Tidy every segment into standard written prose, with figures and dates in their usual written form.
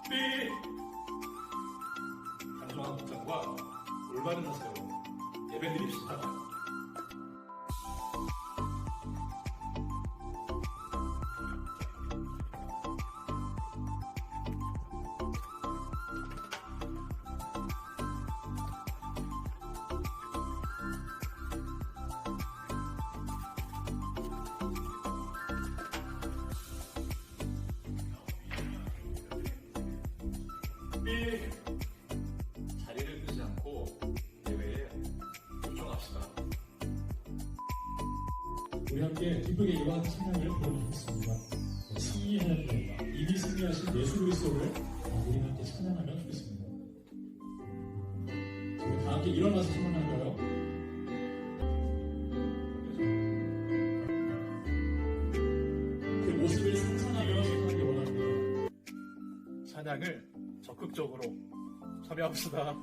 삐! 단정한 복장과 올바른 자세로 예배드립시다. 자리를 뜨지 않고 예배에 집중합시다. 우리 함께 기쁘게 이와 찬양을 부르겠습니다. 승리하는 겁니다. 이미 승리하신 예수 그리스도를 우리 함께 찬양하면 좋겠습니다. 우리 다 함께 일어나서 찬양할까요? 그 모습을 상상하며 찬양하기 원합니다. 찬양을 적극적으로 참여합시다.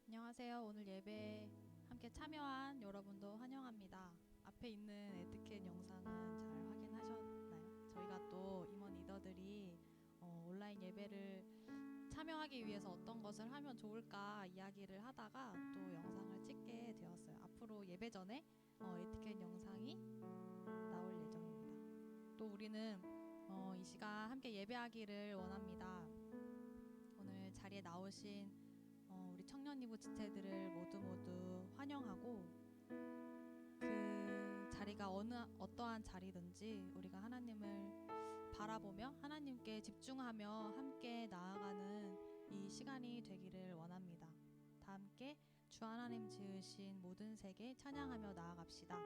안녕하세요. 오늘 예배에 함께 참여한 여러분도 환영합니다. 앞에 있는 에티켓 영상은 잘 확인하셨나요? 저희가 또 임원 리더들이 온라인 예배를 참여하기 위해서 어떤 것을 하면 좋을까 이야기를 하다가 또 영상을 찍게 되었어요. 앞으로 예배 전에 에티켓 영상이 나올 예정입니다. 또 우리는 이 시간 함께 예배하기를 원합니다. 오늘 자리에 나오신 우리 청년이부 지체들을 모두 환영하고, 그 자리가 어떠한 자리든지 우리가 하나님을 바라보며 하나님께 집중하며 함께 나아가는 이 시간이 되기를 원합니다. 다 함께 주 하나님 지으신 모든 세계 찬양하며 나아갑시다.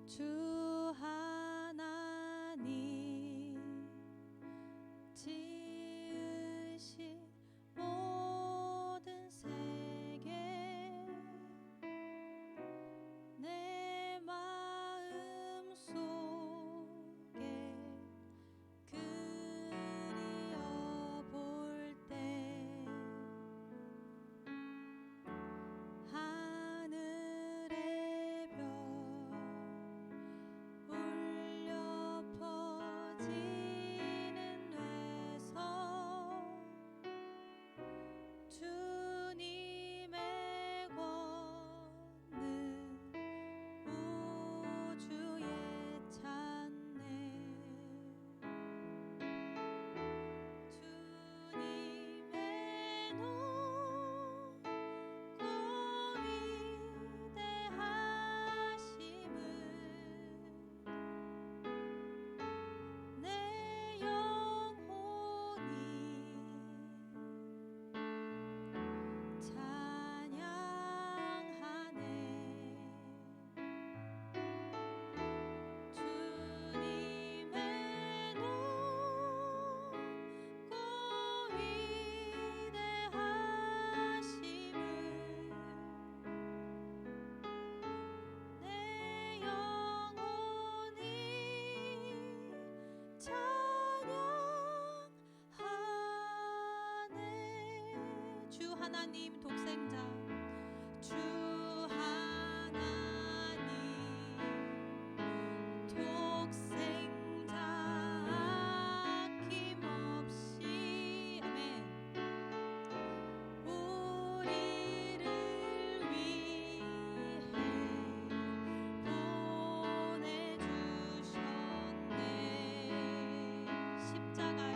주 하나님 지으신 모든 세계 내 마음 속에 그리어 볼 때 하늘의 별 울려 퍼지는 뇌서 주님의 권능 우주에 찬네. 주님의 높고 위대하심을 내 영혼이 찬양하네. 주님의 높고 위대하심을 내 영혼이 찬양하네. 주 하나님 독생자, 주 하나님 독생자 아낌없이 아멘 우리를 위해 보내주셨네. 십자가에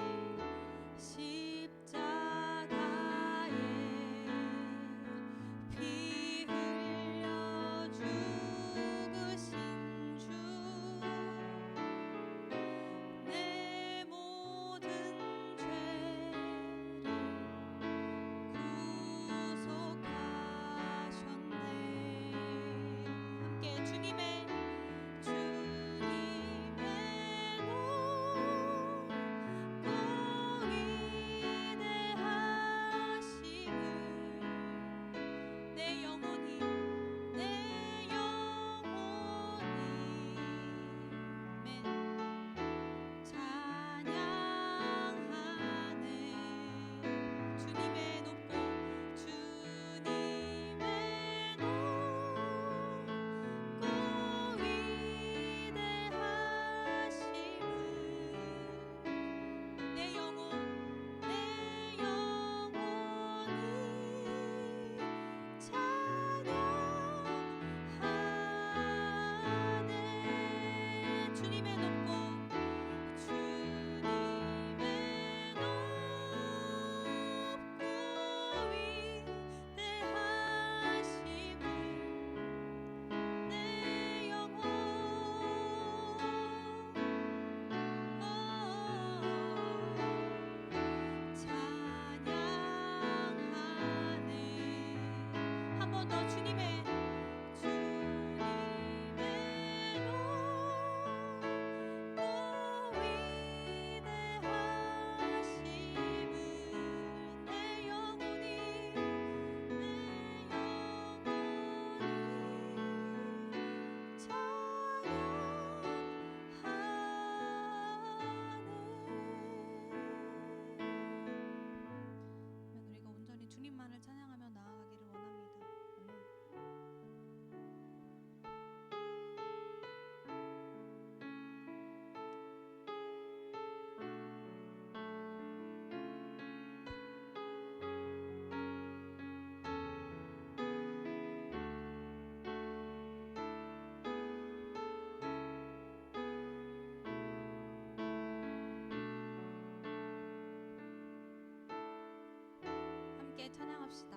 함께 찬양합시다.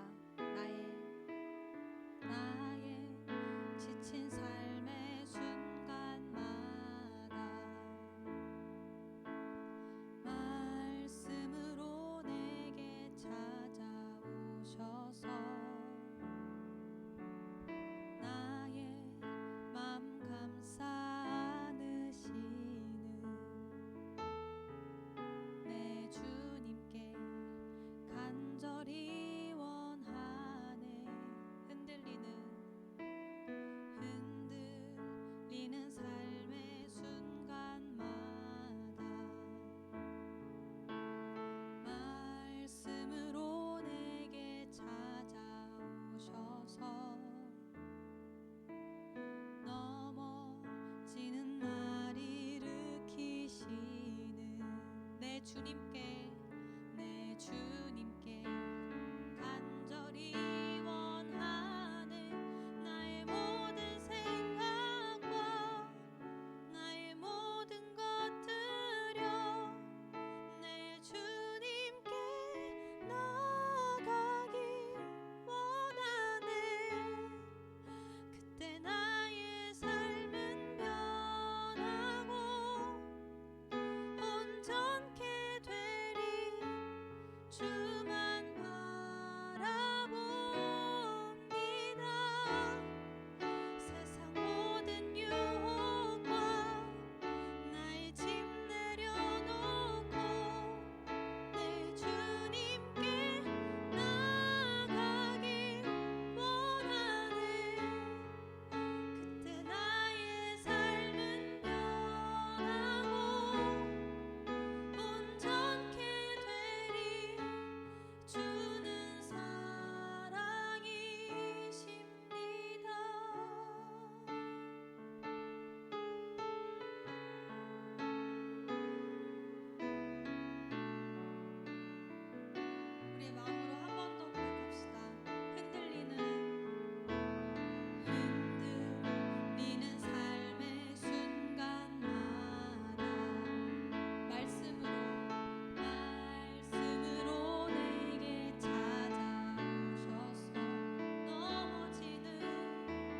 나의 지친 삶의 순간마다 말씀으로 내게 찾아오셔서 나의 맘 감싸 안으시는 내 주님께 간절히 원하네. 흔들리는 삶의 순간마다 말씀으로 내게 찾아오셔서 넘어지는 날 일으키시는 내 주님께 간절히 원하는 나의 모든 생각과 나의 모든 것들여 내 주님께 나아가길 원하네. 그때 나의 삶은 변하고 온전케 되리. 주만 바라봅니다. 세상 모든 유혹과 나의 짐 내려놓고 내 주님께 나아가길 원하네. 그때 나의 삶은 변하고 온전케 되리. 주는 사랑이십니다. 우리의 마음으로 한 번 더 고백합시다. 흔들리는 삶의 순간마다 말씀으로 내게 찾아오셔서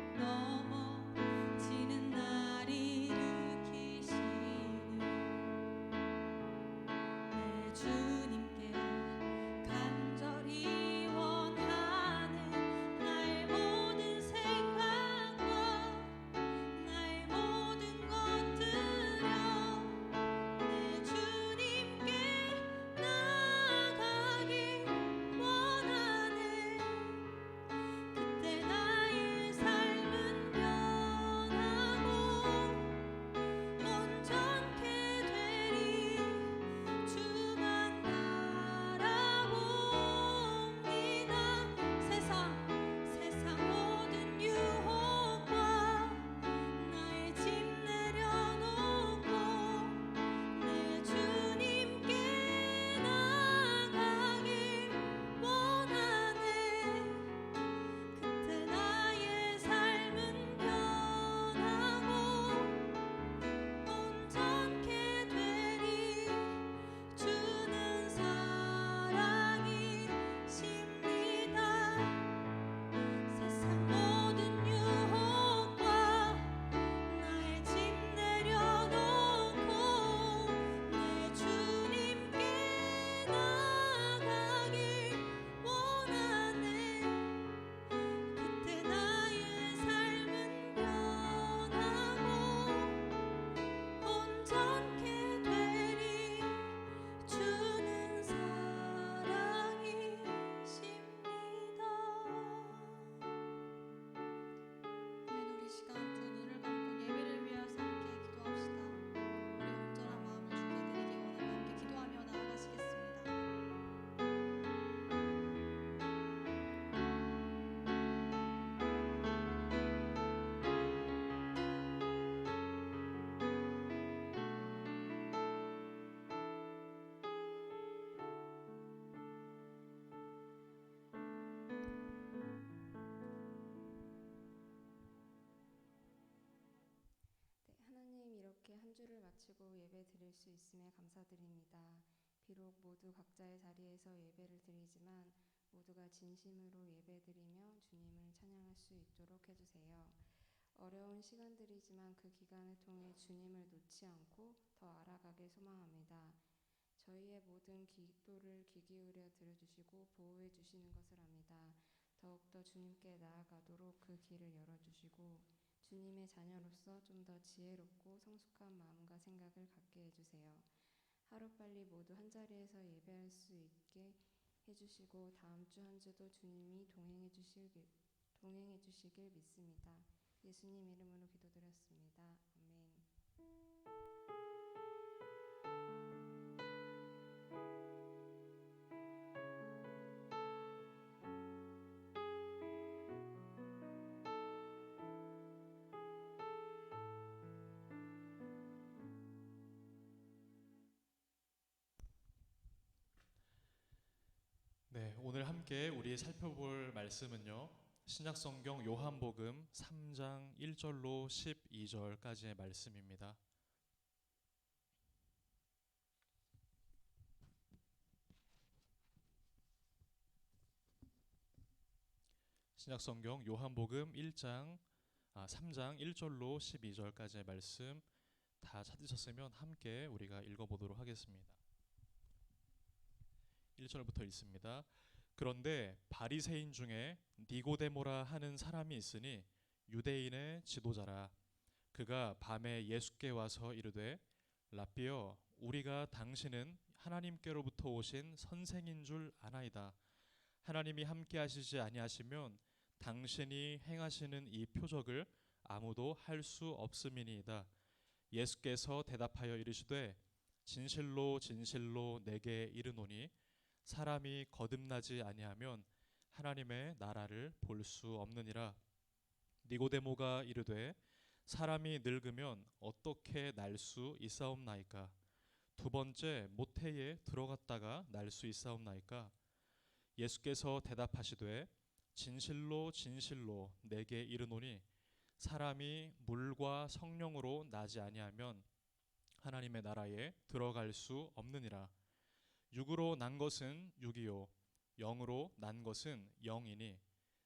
넘어지는 날 일으키시는 내 주님께 간절히 원하는 나의 모든 생각과 나의 모든 것들여 내 주님께 나아가길 원하네. 그때 나의 삶은 변하고 온전케 되리. 주만 바라봅니다. 세상 모든 유혹과 나의 짐 내려놓고 내 주님께 나아가길 원하네. 그때 나의 삶은 변하고 온전케 되리. 주는 사랑이십니다. 세상 모든 유혹과 나의 짐 내려놓고 내 주님께 나아가길 원하네. 그때 나의 삶은 변하고 온전케 되리. 주는 사랑이십니다. 아멘. 우리 시간 두 눈을 감고 예배를 위해서 함께 기도합시다. 우리 온전한 마음을 주께 드리기 원하며 함께 기도하며 나아가시겠습니다. 네, 하나님 이렇게 한 주를 마치고 예배 드릴 수 있음에 감사드립니다. 비록 모두 각자의 자리에서 예배를 드리지만 모두가 진심으로 예배드리며 주님을 찬양할 수 있도록 해주세요. 어려운 시간들이지만 그 기간을 통해 주님을 놓지 않고 더 알아가길 소망합니다. 저희의 모든 기도를 귀 기울여 들어주시고 보호해 주시는 것을 압니다. 더욱더 주님께 나아가도록 그 길을 열어주시고 주님의 자녀로서 좀 더 지혜롭고 성숙한 마음과 생각을 갖게 해주세요. 하루빨리 모두 한자리에서 예배할 수 있게 해주시고 다음 주 한 주도 주님이 동행해 주시길 믿습니다. 예수님 이름으로 기도드렸습니다. 아멘. 네, 오늘 함께 우리 살펴볼 말씀은요. 신약성경 요한복음 3장 1절로 12절까지의 말씀입니다. 신약성경 요한복음 3장 1절로 12절까지의 말씀 다 찾으셨으면 함께 우리가 읽어보도록 하겠습니다. 1절부터 읽습니다. 그런데 바리새인 중에 니고데모라 하는 사람이 있으니 유대인의 지도자라. 그가 밤에 예수께 와서 이르되 랍비여, 우리가 당신은 하나님께로부터 오신 선생인 줄 아나이다. 하나님이 함께 하시지 아니하시면 당신이 행하시는 이 표적을 아무도 할 수 없음이니이다. 예수께서 대답하여 이르시되 진실로 진실로 내게 이르노니 사람이 거듭나지 아니하면 하나님의 나라를 볼 수 없느니라. 니고데모가 이르되 사람이 늙으면 어떻게 날 수 있사옵나이까? 두 번째 모태에 들어갔다가 날 수 있사옵나이까? 예수께서 대답하시되 진실로 진실로 내게 이르노니 사람이 물과 성령으로 나지 아니하면 하나님의 나라에 들어갈 수 없느니라. 육으로 난 것은 육이요 영으로 난 것은 영이니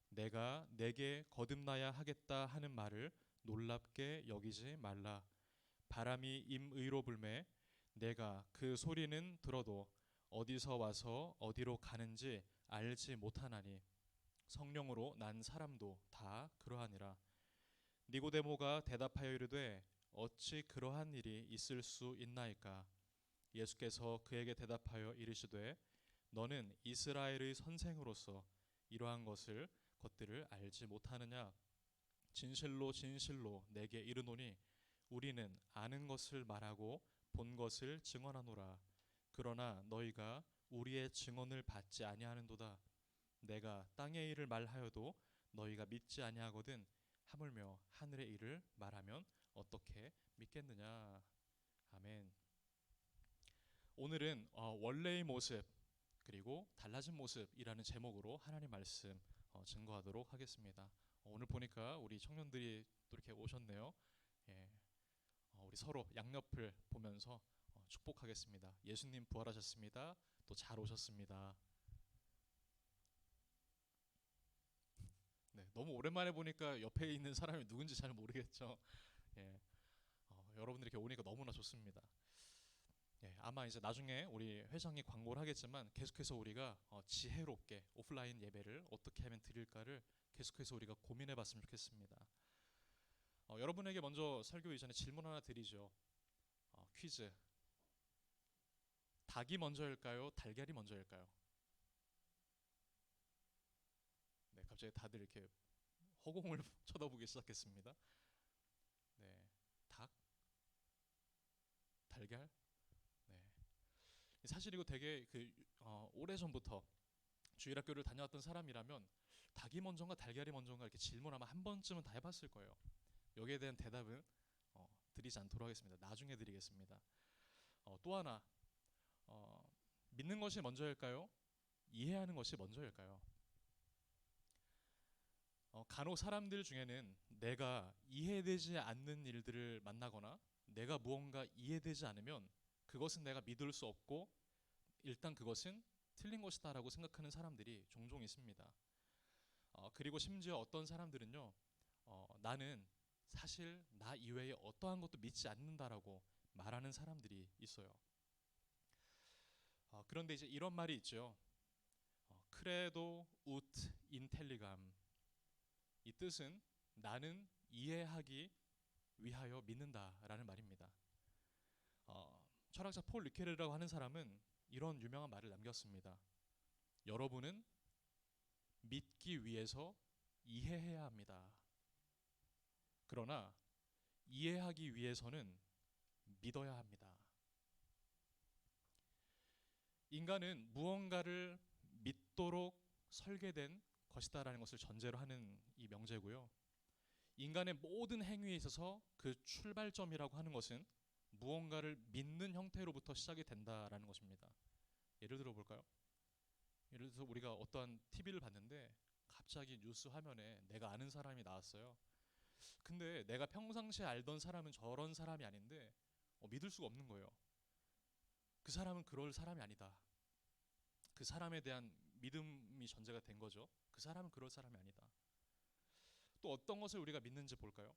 내가 내게 거듭나야 하겠다 하는 말을 놀랍게 여기지 말라. 바람이 임의로 불매 내가 그 소리는 들어도 어디서 와서 어디로 가는지 알지 못하나니 성령으로 난 사람도 다 그러하니라. 니고데모가 대답하여 이르되 어찌 그러한 일이 있을 수 있나이까? 예수께서 그에게 대답하여 이르시되 너는 이스라엘의 선생으로서 이러한 것들을 알지 못하느냐? 진실로 진실로 내게 이르노니 우리는 아는 것을 말하고 본 것을 증언하노라. 그러나 너희가 우리의 증언을 받지 아니하는도다. 내가 땅의 일을 말하여도 너희가 믿지 아니하거든 하물며 하늘의 일을 말하면 어떻게 믿겠느냐? 아멘. 오늘은 원래의 모습 그리고 달라진 모습이라는 제목으로 하나님 말씀 증거하도록 하겠습니다. 오늘 보니까 우리 청년들이 또 이렇게 오셨네요. 예, 우리 서로 양옆을 보면서 축복하겠습니다. 예수님 부활하셨습니다. 또 잘 오셨습니다. 네, 너무 오랜만에 보니까 옆에 있는 사람이 누군지 잘 모르겠죠. 예, 여러분들이 이렇게 오니까 너무나 좋습니다. 예, 아마 이제 나중에 우리 회장이 광고를 하겠지만 계속해서 우리가 지혜롭게 오프라인 예배를 어떻게 하면 드릴까를 계속해서 우리가 고민해봤으면 좋겠습니다. 여러분에게 먼저 설교 이전에 질문 하나 드리죠. 퀴즈. 닭이 먼저일까요? 달걀이 먼저일까요? 네, 갑자기 다들 이렇게 허공을 쳐다보기 시작했습니다. 네, 닭, 달걀. 네, 사실 이거 되게 오래 전부터 주일학교를 다녀왔던 사람이라면 닭이 먼저인가 달걀이 먼저인가 이렇게 질문 아마 한 번쯤은 다 해봤을 거예요. 여기에 대한 대답은 드리지 않도록 하겠습니다. 나중에 드리겠습니다. 또 하나, 믿는 것이 먼저일까요? 이해하는 것이 먼저일까요? 간혹 사람들 중에는 내가 이해되지 않는 일들을 만나거나 내가 무언가 이해되지 않으면 그것은 내가 믿을 수 없고 일단 그것은 틀린 것이다라고 생각하는 사람들이 종종 있습니다. 그리고 심지어 어떤 사람들은요, 나는 사실 나 이외에 어떠한 것도 믿지 않는다라고 말하는 사람들이 있어요. 그런데 이제 이런 말이 있죠. 크레도 우트 인텔리감. 이 뜻은 나는 이해하기 위하여 믿는다라는 말입니다. 철학자 폴 리케르라고 하는 사람은 이런 유명한 말을 남겼습니다. 여러분은 믿기 위해서 이해해야 합니다. 그러나 이해하기 위해서는 믿어야 합니다. 인간은 무언가를 믿도록 설계된 것이다라는 것을 전제로 하는 이 명제고요. 인간의 모든 행위에 있어서 그 출발점이라고 하는 것은 무언가를 믿는 형태로부터 시작이 된다라는 것입니다. 예를 들어 볼까요? 예를 들어서 우리가 어떠한 TV를 봤는데 갑자기 뉴스 화면에 내가 아는 사람이 나왔어요. 근데 내가 평상시에 알던 사람은 저런 사람이 아닌데 믿을 수가 없는 거예요. 그 사람은 그럴 사람이 아니다. 그 사람에 대한 믿음이 전제가 된 거죠. 그 사람은 그럴 사람이 아니다. 또 어떤 것을 우리가 믿는지 볼까요?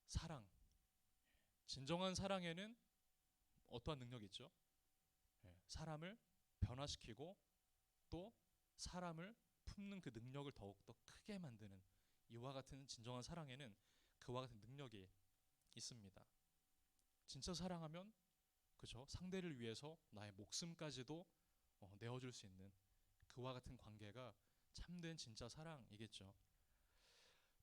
사랑. 진정한 사랑에는 어떠한 능력이 있죠? 사람을 변화시키고 또 사람을 품는 그 능력을 더욱더 크게 만드는, 이와 같은 진정한 사랑에는 그와 같은 능력이 있습니다. 진짜 사랑하면 그죠? 상대를 위해서 나의 목숨까지도 내어줄 수 있는 그와 같은 관계가 참된 진짜 사랑이겠죠.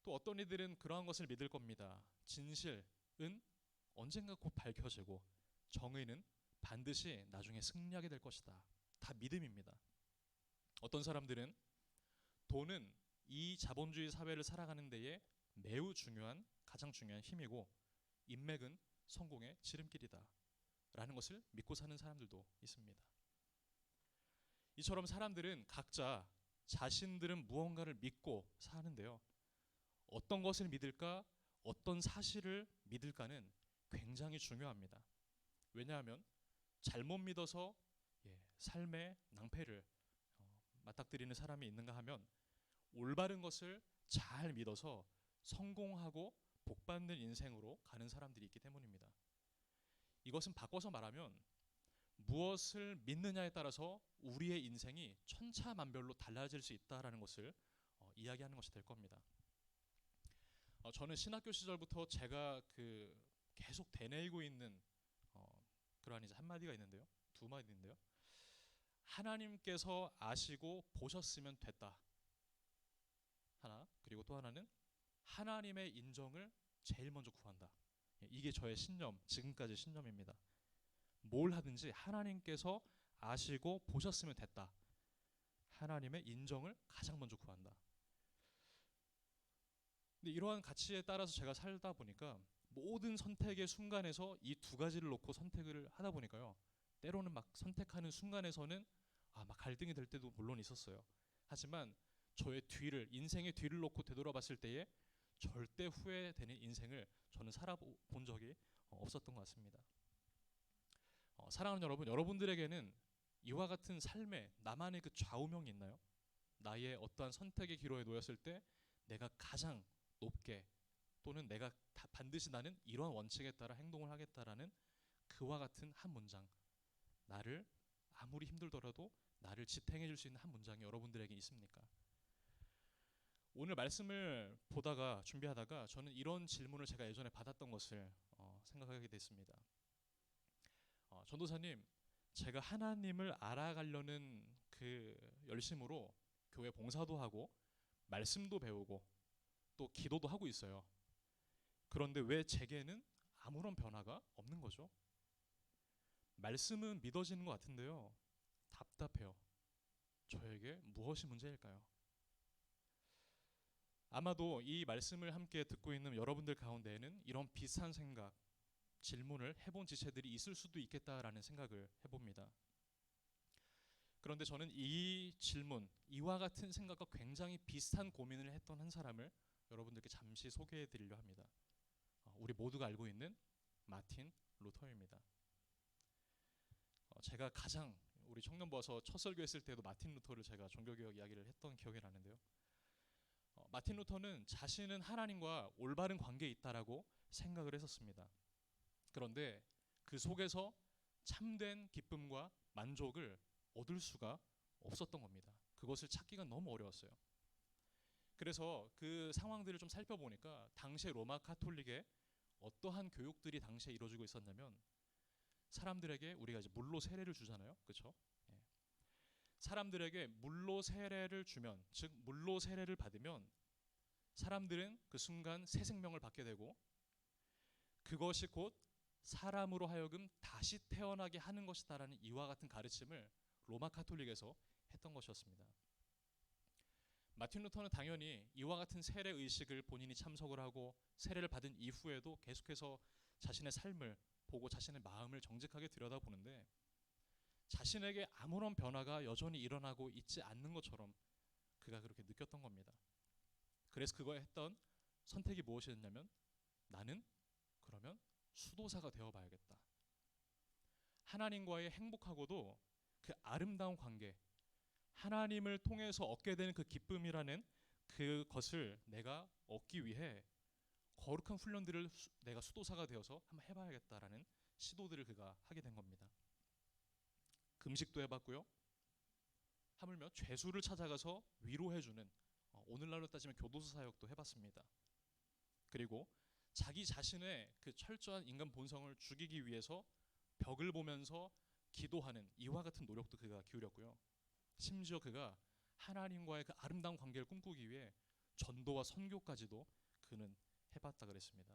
또 어떤 이들은 그러한 것을 믿을 겁니다. 진실은 언젠가 곧 밝혀지고 정의는 반드시 나중에 승리하게 될 것이다. 다 믿음입니다. 어떤 사람들은 돈은 이 자본주의 사회를 살아가는 데에 매우 중요한, 가장 중요한 힘이고 인맥은 성공의 지름길이다 라는 것을 믿고 사는 사람들도 있습니다. 이처럼 사람들은 각자 자신들은 무언가를 믿고 사는데요, 어떤 것을 믿을까, 어떤 사실을 믿을까는 굉장히 중요합니다. 왜냐하면 잘못 믿어서 삶의 낭패를 맞닥뜨리는 사람이 있는가 하면 올바른 것을 잘 믿어서 성공하고 복받는 인생으로 가는 사람들이 있기 때문입니다. 이것은 바꿔서 말하면 무엇을 믿느냐에 따라서 우리의 인생이 천차만별로 달라질 수 있다라는 것을 이야기하는 것이 될 겁니다. 저는 신학교 시절부터 제가 계속 되뇌이고 있는 그러한 이제 한마디가 있는데요. 두 마디인데요. 하나님께서 아시고 보셨으면 됐다. 하나, 그리고 또 하나는 하나님의 인정을 제일 먼저 구한다. 이게 저의 신념, 지금까지 신념입니다. 뭘 하든지 하나님께서 아시고 보셨으면 됐다. 하나님의 인정을 가장 먼저 구한다. 근데 이러한 가치에 따라서 제가 살다 보니까 모든 선택의 순간에서 이 두 가지를 놓고 선택을 하다 보니까요, 때로는 막 선택하는 순간에서는 막 갈등이 될 때도 물론 있었어요. 하지만 저의 뒤를, 인생의 뒤를 놓고 되돌아봤을 때에 절대 후회되는 인생을 저는 살아본 적이 없었던 것 같습니다. 사랑하는 여러분, 여러분들에게는 이와 같은 삶에 나만의 그 좌우명이 있나요? 나의 어떠한 선택의 기로에 놓였을 때 내가 가장 높게, 또는 내가 반드시 나는 이러한 원칙에 따라 행동을 하겠다라는 그와 같은 한 문장, 나를 아무리 힘들더라도 나를 지탱해 줄 수 있는 한 문장이 여러분들에게 있습니까? 오늘 말씀을 보다가, 준비하다가 저는 이런 질문을 제가 예전에 받았던 것을 생각하게 됐습니다. 전도사님, 제가 하나님을 알아가려는 그 열심으로 교회 봉사도 하고 말씀도 배우고 또 기도도 하고 있어요. 그런데 왜 제게는 아무런 변화가 없는 거죠? 말씀은 믿어지는 것 같은데요, 답답해요. 저에게 무엇이 문제일까요? 아마도 이 말씀을 함께 듣고 있는 여러분들 가운데에는 이런 비슷한 생각, 질문을 해본 지체들이 있을 수도 있겠다라는 생각을 해봅니다. 그런데 저는 이 질문, 이와 같은 생각과 굉장히 비슷한 고민을 했던 한 사람을 여러분들께 잠시 소개해 드리려 합니다. 우리 모두가 알고 있는 마틴 루터입니다. 제가 가장 우리 청년부 와서 첫 설교했을 때도 마틴 루터를 제가 종교개혁 이야기를 했던 기억이 나는데요. 마틴 루터는 자신은 하나님과 올바른 관계에 있다라고 생각을 했었습니다. 그런데 그 속에서 참된 기쁨과 만족을 얻을 수가 없었던 겁니다. 그것을 찾기가 너무 어려웠어요. 그래서 그 상황들을 좀 살펴보니까 당시의 로마 카톨릭의 어떠한 교육들이 당시에 이루어지고 있었냐면, 사람들에게 우리가 이제 물로 세례를 주잖아요, 그렇죠? 사람들에게 물로 세례를 주면, 즉 물로 세례를 받으면 사람들은 그 순간 새 생명을 받게 되고, 그것이 곧 사람으로 하여금 다시 태어나게 하는 것이다라는 이와 같은 가르침을 로마 카톨릭에서 했던 것이었습니다. 마틴 루터는 당연히 이와 같은 세례 의식을 본인이 참석을 하고 세례를 받은 이후에도 계속해서 자신의 삶을 보고 자신의 마음을 정직하게 들여다보는데, 자신에게 아무런 변화가 여전히 일어나고 있지 않는 것처럼 그가 그렇게 느꼈던 겁니다. 그래서 그가 했던 선택이 무엇이었냐면, 나는 그러면 수도사가 되어봐야겠다. 하나님과의 행복하고도 그 아름다운 관계, 하나님을 통해서 얻게 되는 그 기쁨이라는 그것을 내가 얻기 위해 거룩한 훈련들을 내가 수도사가 되어서 한번 해봐야겠다라는 시도들을 그가 하게 된 겁니다. 금식도 해봤고요. 하물며 죄수를 찾아가서 위로해주는, 오늘날로 따지면 교도소 사역도 해봤습니다. 그리고 자기 자신의 그 철저한 인간 본성을 죽이기 위해서 벽을 보면서 기도하는 이와 같은 노력도 그가 기울였고요. 심지어 그가 하나님과의 그 아름다운 관계를 꿈꾸기 위해 전도와 선교까지도 그는 해봤다 그랬습니다.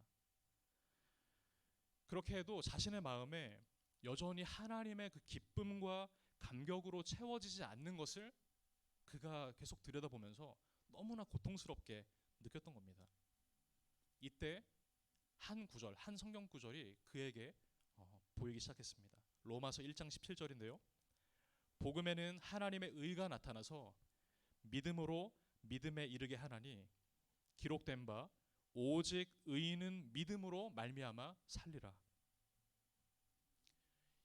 그렇게 해도 자신의 마음에 여전히 하나님의 그 기쁨과 감격으로 채워지지 않는 것을 그가 계속 들여다보면서 너무나 고통스럽게 느꼈던 겁니다. 이때 한 구절, 한 성경 구절이 그에게 보이기 시작했습니다. 로마서 1장 17절인데요. 복음에는 하나님의 의가 나타나서 믿음으로 믿음에 이르게 하나니 기록된 바 오직 의인은 믿음으로 말미암아 살리라.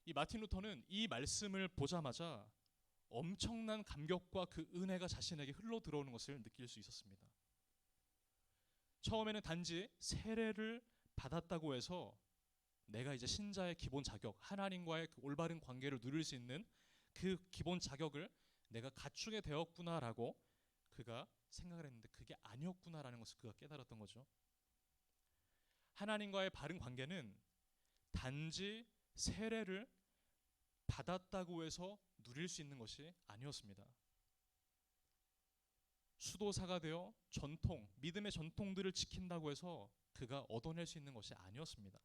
이 마틴 루터는 이 말씀을 보자마자 엄청난 감격과 그 은혜가 자신에게 흘러 들어오는 것을 느낄 수 있었습니다. 처음에는 단지 세례를 받았다고 해서 내가 이제 신자의 기본 자격, 하나님과의 그 올바른 관계를 누릴 수 있는 그 기본 자격을 내가 갖추게 되었구나라고 그가 생각을 했는데, 그게 아니었구나라는 것을 그가 깨달았던 거죠. 하나님과의 바른 관계는 단지 세례를 받았다고 해서 누릴 수 있는 것이 아니었습니다. 수도사가 되어 전통, 믿음의 전통들을 지킨다고 해서 그가 얻어낼 수 있는 것이 아니었습니다.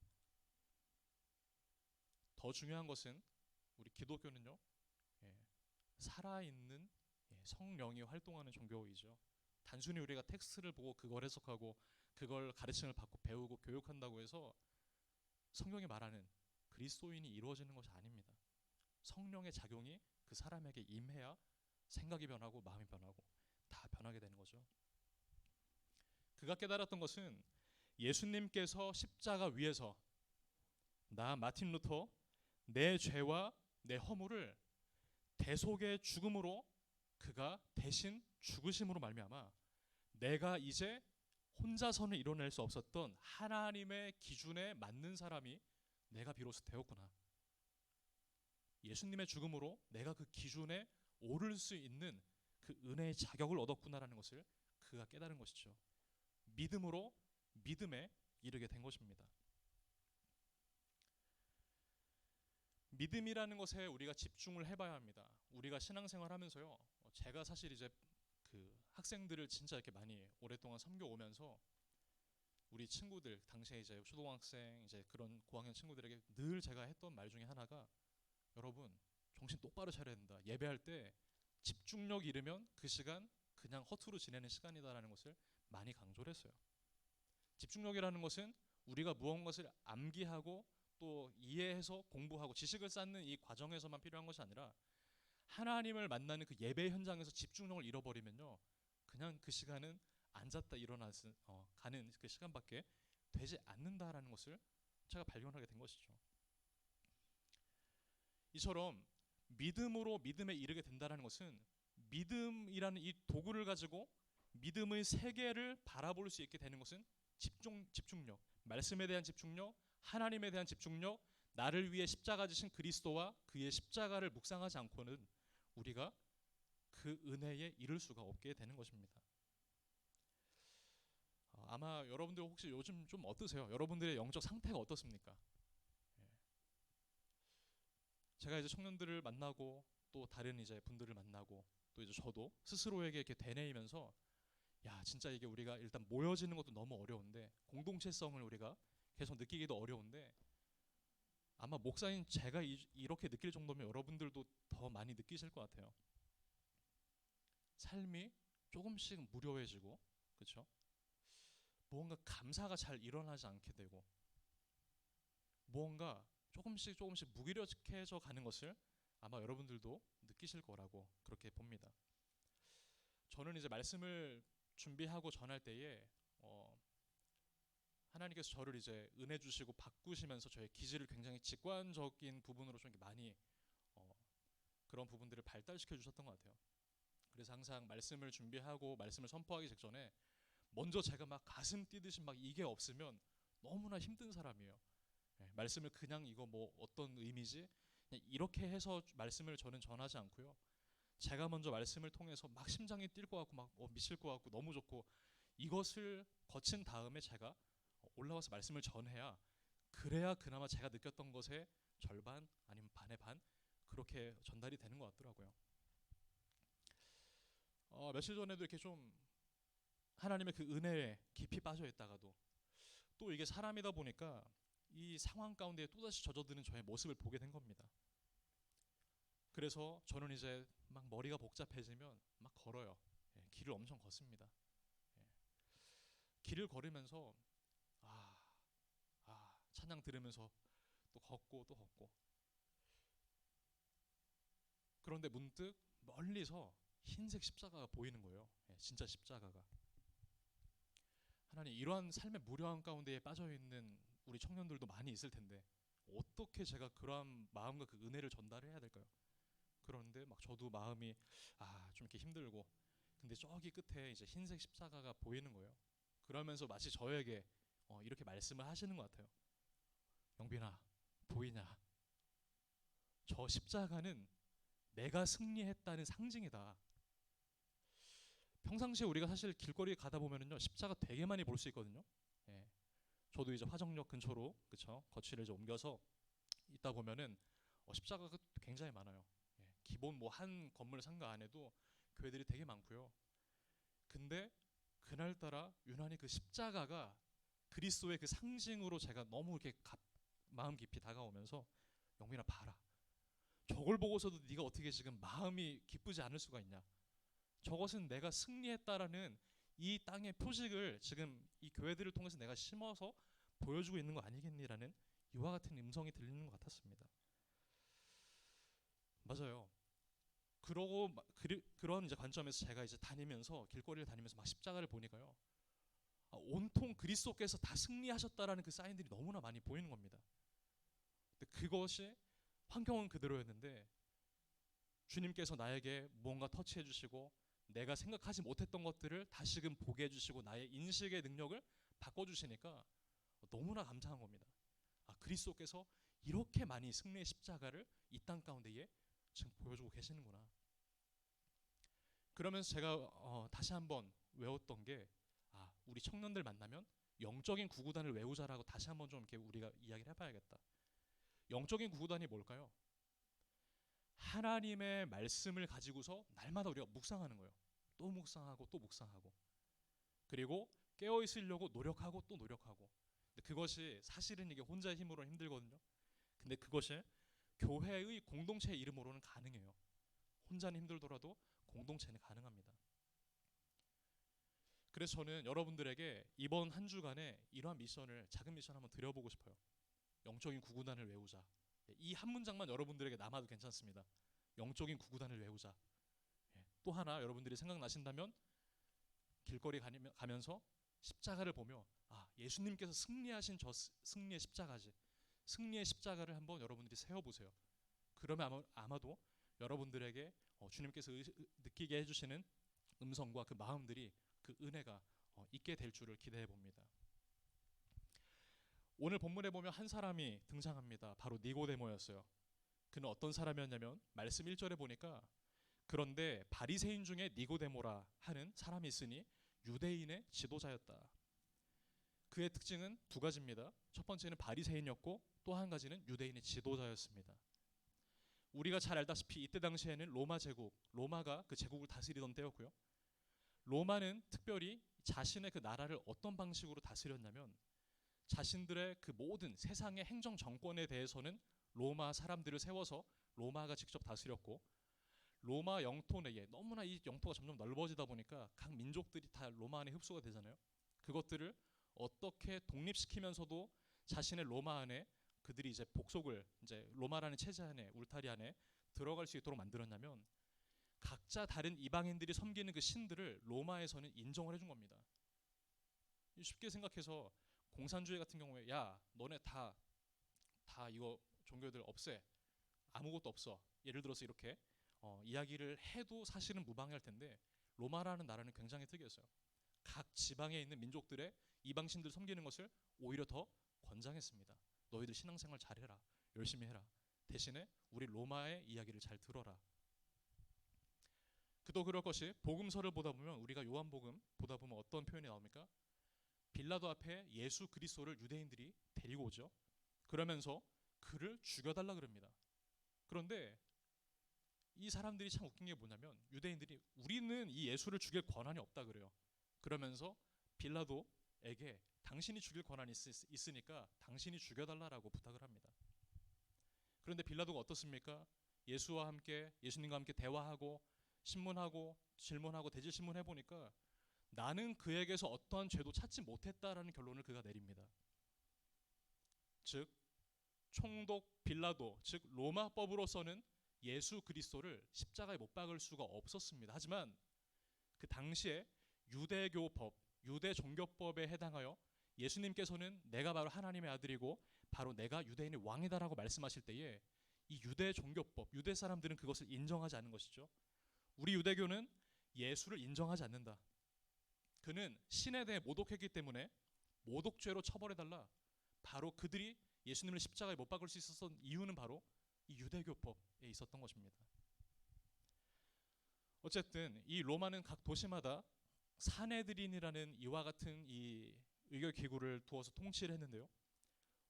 더 중요한 것은 우리 기독교는요, 살아있는 성령이 활동하는 종교이죠. 단순히 우리가 텍스트를 보고 그걸 해석하고 그걸 가르침을 받고 배우고 교육한다고 해서 성경이 말하는 그리스도인이 이루어지는 것이 아닙니다. 성령의 작용이 그 사람에게 임해야 생각이 변하고 마음이 변하고 다 변하게 되는 거죠. 그가 깨달았던 것은 예수님께서 십자가 위에서 나 마틴 루터 내 죄와 내 허물을 대속의 죽음으로 그가 대신 죽으심으로 말미암아 내가 이제 혼자서는 이뤄낼 수 없었던 하나님의 기준에 맞는 사람이 내가 비로소 되었구나. 예수님의 죽음으로 내가 그 기준에 오를 수 있는 그 은혜의 자격을 얻었구나라는 것을 그가 깨달은 것이죠. 믿음으로 믿음에 이르게 된 것입니다. 믿음이라는 것에 우리가 집중을 해봐야 합니다. 우리가 신앙생활 하면서요, 제가 사실 이제 그 학생들을 진짜 이렇게 많이 오랫동안 섬겨 오면서 우리 친구들, 당시에 이제 초등학생, 이제 그런 고학년 친구들에게 늘 제가 했던 말 중에 하나가, 여러분 정신 똑바로 차려야 된다. 예배할 때 집중력 잃으면 그 시간 그냥 허투루 지내는 시간이다라는 것을 많이 강조를 했어요. 집중력이라는 것은 우리가 무언가를 암기하고 또 이해해서 공부하고 지식을 쌓는 이 과정에서만 필요한 것이 아니라 하나님을 만나는 그 예배 현장에서 집중력을 잃어버리면요, 그냥 그 시간은 앉았다 일어나서 가는 그 시간밖에 되지 않는다라는 것을 제가 발견하게 된 것이죠. 이처럼 믿음으로 믿음에 이르게 된다는 것은 믿음이라는 이 도구를 가지고 믿음의 세계를 바라볼 수 있게 되는 것은 집중력, 말씀에 대한 집중력, 하나님에 대한 집중력, 나를 위해 십자가 지신 그리스도와 그의 십자가를 묵상하지 않고는 우리가 그 은혜에 이를 수가 없게 되는 것입니다. 아마 여러분들 혹시 요즘 좀 어떠세요? 여러분들의 영적 상태가 어떻습니까? 제가 이제 청년들을 만나고 또 다른 이제 분들을 만나고 또 이제 저도 스스로에게 이렇게 되뇌이면서 야 진짜 이게 우리가 일단 모여지는 것도 너무 어려운데 공동체성을 우리가 계속 느끼기도 어려운데 아마 목사인 제가 이렇게 느낄 정도면 여러분들도 더 많이 느끼실 것 같아요. 삶이 조금씩 무료해지고 그렇죠? 무언가 감사가 잘 일어나지 않게 되고 무언가 조금씩 무기력해져 가는 것을 아마 여러분들도 느끼실 거라고 그렇게 봅니다. 저는 이제 말씀을 준비하고 전할 때에 하나님께서 저를 이제 은혜 주시고 바꾸시면서 저의 기질을 굉장히 직관적인 부분으로 좀 많이 그런 부분들을 발달시켜 주셨던 것 같아요. 그래서 항상 말씀을 준비하고 말씀을 선포하기 직전에 먼저 제가 막 가슴 뛰듯이 막 이게 없으면 너무나 힘든 사람이에요. 말씀을 그냥 이거 뭐 어떤 의미지? 그냥 이렇게 해서 말씀을 저는 전하지 않고요. 제가 먼저 말씀을 통해서 막 심장이 뛸 것 같고 막 미칠 것 같고 너무 좋고 이것을 거친 다음에 제가 올라와서 말씀을 전해야 그래야 그나마 제가 느꼈던 것의 절반 아니면 반의 반 그렇게 전달이 되는 것 같더라고요. 며칠 전에도 이렇게 좀 하나님의 그 은혜에 깊이 빠져 있다가도 또 이게 사람이다 보니까 이 상황 가운데 또다시 젖어드는 저의 모습을 보게 된 겁니다. 그래서 저는 이제 막 머리가 복잡해지면 막 걸어요. 길을 엄청 걷습니다. 길을 걸으면서 찬양 들으면서 또 걷고 또 걷고 그런데 문득 멀리서 흰색 십자가가 보이는 거예요. 진짜 십자가가. 하나님 이러한 삶의 무료함 가운데에 빠져있는 우리 청년들도 많이 있을 텐데 어떻게 제가 그러한 마음과 그 은혜를 전달해야 될까요? 그런데 막 저도 마음이 좀 이렇게 힘들고 근데 저기 끝에 이제 흰색 십자가가 보이는 거예요. 그러면서 마치 저에게 이렇게 말씀을 하시는 것 같아요. 영빈아 보이냐? 저 십자가는 내가 승리했다는 상징이다. 평상시에 우리가 사실 길거리에 가다 보면은요 십자가 되게 많이 볼 수 있거든요. 저도 이제 화정역 근처로 그쵸 거취를 이제 옮겨서 있다 보면은 십자가가 굉장히 많아요. 기본 뭐 한 건물 상가 안에도 교회들이 되게 많고요. 근데 그날따라 유난히 그 십자가가 그리스도의 그 상징으로 제가 너무 이렇게 마음 깊이 다가오면서 영민아 봐라. 저걸 보고서도 네가 어떻게 지금 마음이 기쁘지 않을 수가 있냐. 저것은 내가 승리했다라는 이 땅의 표식을 지금 이 교회들을 통해서 내가 심어서 보여주고 있는 거 아니겠니라는 이와 같은 음성이 들리는 것 같았습니다. 맞아요. 그러고 그런 이제 관점에서 제가 이제 다니면서 길거리를 다니면서 막 십자가를 보니까요. 온통 그리스도께서 다 승리하셨다라는 그 사인들이 너무나 많이 보이는 겁니다. 근데 그것이 환경은 그대로였는데 주님께서 나에게 무언가 터치해 주시고 내가 생각하지 못했던 것들을 다시금 보게 해주시고 나의 인식의 능력을 바꿔주시니까 너무나 감사한 겁니다. 그리스도께서 이렇게 많이 승리의 십자가를 이 땅 가운데에 지금 보여주고 계시는구나. 그러면서 제가 다시 한번 외웠던 게 우리 청년들 만나면 영적인 구구단을 외우자라고 다시 한번 좀 이렇게 우리가 이야기를 해봐야겠다. 영적인 구구단이 뭘까요? 하나님의 말씀을 가지고서 날마다 우리가 묵상하는 거예요. 또 묵상하고 또 묵상하고 그리고 깨어 있으려고 노력하고 또 노력하고. 근데 그것이 사실은 이게 혼자의 힘으로는 힘들거든요. 근데 그것이 교회의 공동체의 이름으로는 가능해요. 혼자는 힘들더라도 공동체는 가능합니다. 그래서 저는 여러분들에게 이번 한 주간에 이러한 미션을 작은 미션 한번 드려보고 싶어요. 영적인 구구단을 외우자. 이 한 문장만 여러분들에게 남아도 괜찮습니다. 영적인 구구단을 외우자. 또 하나 여러분들이 생각나신다면 길거리 가면서 십자가를 보며 예수님께서 승리하신 저 승리의 십자가지. 승리의 십자가를 한번 여러분들이 세워보세요. 그러면 아마도 여러분들에게 주님께서 느끼게 해주시는 음성과 그 마음들이 그 은혜가 있게 될 줄을 기대해 봅니다. 오늘 본문에 보면 한 사람이 등장합니다. 바로 니고데모였어요. 그는 어떤 사람이었냐면 말씀 1절에 보니까 그런데 바리새인 중에 니고데모라 하는 사람이 있으니 유대인의 지도자였다. 그의 특징은 두 가지입니다. 첫 번째는 바리새인이었고 또 한 가지는 유대인의 지도자였습니다. 우리가 잘 알다시피 이때 당시에는 로마 제국, 로마가 그 제국을 다스리던 때였고요. 로마는 특별히 자신의 그 나라를 어떤 방식으로 다스렸냐면 자신들의 그 모든 세상의 행정 정권에 대해서는 로마 사람들을 세워서 로마가 직접 다스렸고, 로마 영토 내에 너무나 이 영토가 점점 넓어지다 보니까 각 민족들이 다 로마 안에 흡수가 되잖아요. 그것들을 어떻게 독립시키면서도 자신의 로마 안에 그들이 이제 복속을 이제 로마라는 체제 안에, 울타리 안에 들어갈 수 있도록 만들었냐면 각자 다른 이방인들이 섬기는 그 신들을 로마에서는 인정을 해준 겁니다. 쉽게 생각해서 공산주의 같은 경우에 야 너네 다 이거 종교들 없애, 아무것도 없어, 예를 들어서 이렇게 이야기를 해도 사실은 무방할 텐데 로마라는 나라는 굉장히 특이했어요. 각 지방에 있는 민족들의 이방신들 섬기는 것을 오히려 더 권장했습니다. 너희들 신앙생활 잘해라, 열심히 해라, 대신에 우리 로마의 이야기를 잘 들어라. 그도 그럴 것이 복음서를 보다 보면, 우리가 요한복음 보다 보면 어떤 표현이 나옵니까? 빌라도 앞에 예수 그리스도를 유대인들이 데리고 오죠. 그러면서 그를 죽여달라 그럽니다. 그런데 이 사람들이 참 웃긴 게 뭐냐면 유대인들이 우리는 이 예수를 죽일 권한이 없다 그래요. 그러면서 빌라도에게 당신이 죽일 권한이 있으니까 당신이 죽여달라라고 부탁을 합니다. 그런데 빌라도가 어떻습니까? 예수님과 함께 대화하고 신문하고 질문하고 대질 신문해보니까 나는 그에게서 어떠한 죄도 찾지 못했다라는 결론을 그가 내립니다. 즉 총독 빌라도, 즉 로마법으로서는 예수 그리스도를 십자가에 못 박을 수가 없었습니다. 하지만 그 당시에 유대교법, 유대 종교법에 해당하여 예수님께서는 내가 바로 하나님의 아들이고 바로 내가 유대인의 왕이다라고 말씀하실 때에 이 유대 종교법, 유대 사람들은 그것을 인정하지 않는 것이죠. 우리 유대교는 예수를 인정하지 않는다. 그는 신에 대해 모독했기 때문에 모독죄로 처벌해달라. 바로 그들이 예수님을 십자가에 못 박을 수 있었던 이유는 바로 이 유대교법에 있었던 것입니다. 어쨌든 이 로마는 각 도시마다 사내들인이라는 이와 같은 이 의결 기구를 두어서 통치를 했는데요.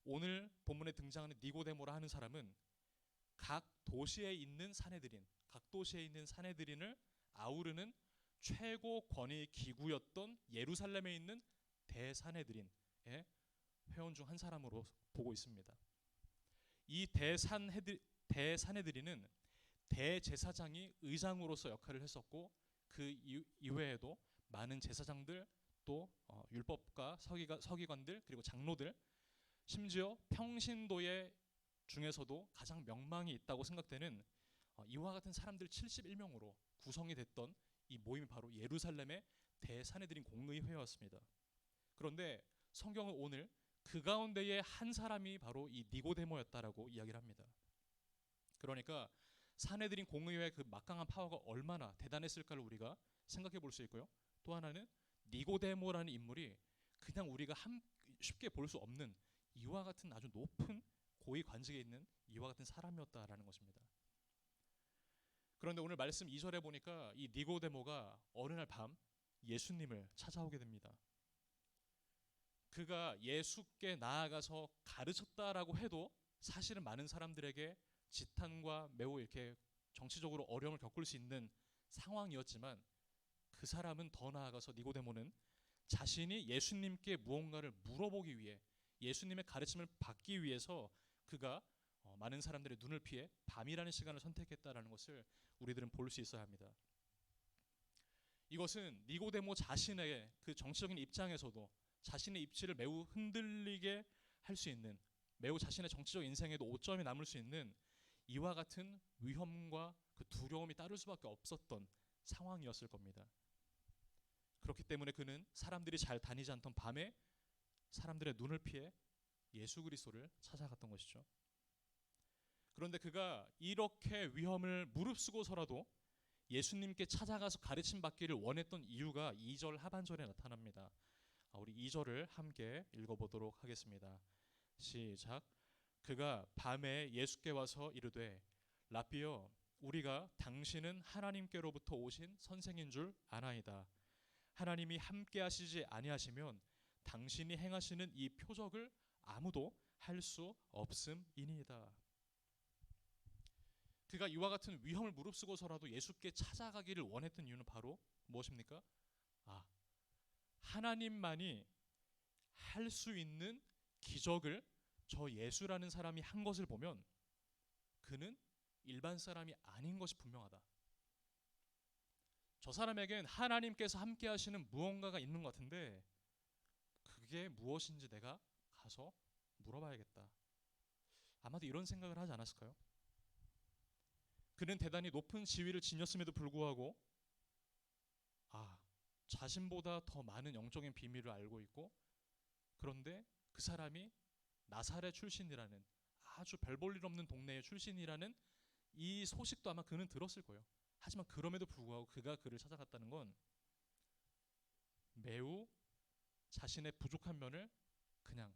오늘 본문에 등장하는 니고데모라 하는 사람은 각 도시에 있는 사내들인을 아우르는 최고 권위 기구였던 예루살렘에 있는 대사내들인의 회원 중 한 사람으로 보고 있습니다. 이 대사내들인은 대제사장이 의장으로서 역할을 했었고 그 이외에도 많은 제사장들, 또 율법가, 서기관들, 그리고 장로들, 심지어 평신도의 중에서도 가장 명망이 있다고 생각되는 이와 같은 사람들 71명으로 구성이 됐던 이 모임이 바로 예루살렘의 대사내들인 공의회였습니다. 그런데 성경은 오늘 그 가운데의 한 사람이 바로 이 니고데모였다라고 이야기를 합니다. 그러니까 사내들인 공의회의 그 막강한 파워가 얼마나 대단했을까를 우리가 생각해 볼 수 있고요. 또 하나는 니고데모라는 인물이 그냥 우리가 쉽게 볼 수 없는 이와 같은 아주 높은 고위 관직에 있는 이와 같은 사람이었다라는 것입니다. 그런데 오늘 말씀 2절에 보니까 이 니고데모가 어느 날 밤 예수님을 찾아오게 됩니다. 그가 예수께 나아가서 가르쳤다라고 해도 사실은 많은 사람들에게 지탄과 매우 이렇게 정치적으로 어려움을 겪을 수 있는 상황이었지만, 그 사람은 더 나아가서 니고데모는 자신이 예수님께 무언가를 물어보기 위해, 예수님의 가르침을 받기 위해서 그가 많은 사람들의 눈을 피해 밤이라는 시간을 선택했다라는 것을 우리들은 볼 수 있어야 합니다. 이것은 니고데모 자신의 그 정치적인 입장에서도 자신의 입지를 매우 흔들리게 할 수 있는, 매우 자신의 정치적 인생에도 오점이 남을 수 있는 이와 같은 위험과 그 두려움이 따를 수밖에 없었던 상황이었을 겁니다. 그렇기 때문에 그는 사람들이 잘 다니지 않던 밤에 사람들의 눈을 피해 예수 그리스도를 찾아갔던 것이죠. 그런데 그가 이렇게 위험을 무릅쓰고서라도 예수님께 찾아가서 가르침 받기를 원했던 이유가 2절 하반절에 나타납니다. 우리 2절을 함께 읽어보도록 하겠습니다. 시작. 그가 밤에 예수께 와서 이르되 라삐여 우리가 당신은 하나님께로부터 오신 선생인 줄 아나이다. 하나님이 함께 하시지 아니하시면 당신이 행하시는 이 표적을 아무도 할 수 없음이니이다. 그가 이와 같은 위험을 무릅쓰고서라도 예수께 찾아가기를 원했던 이유는 바로 무엇입니까? 하나님만이 할 수 있는 기적을 저 예수라는 사람이 한 것을 보면 그는 일반 사람이 아닌 것이 분명하다. 저 사람에겐 하나님께서 함께 하시는 무언가가 있는 것 같은데 그게 무엇인지 내가 가서 물어봐야겠다. 아마도 이런 생각을 하지 않았을까요? 그는 대단히 높은 지위를 지녔음에도 불구하고 자신보다 더 많은 영적인 비밀을 알고 있고, 그런데 그 사람이 나사렛 출신이라는 아주 별 볼 일 없는 동네의 출신이라는 이 소식도 아마 그는 들었을 거예요. 하지만 그럼에도 불구하고 그가 그를 찾아갔다는 건 매우 자신의 부족한 면을 그냥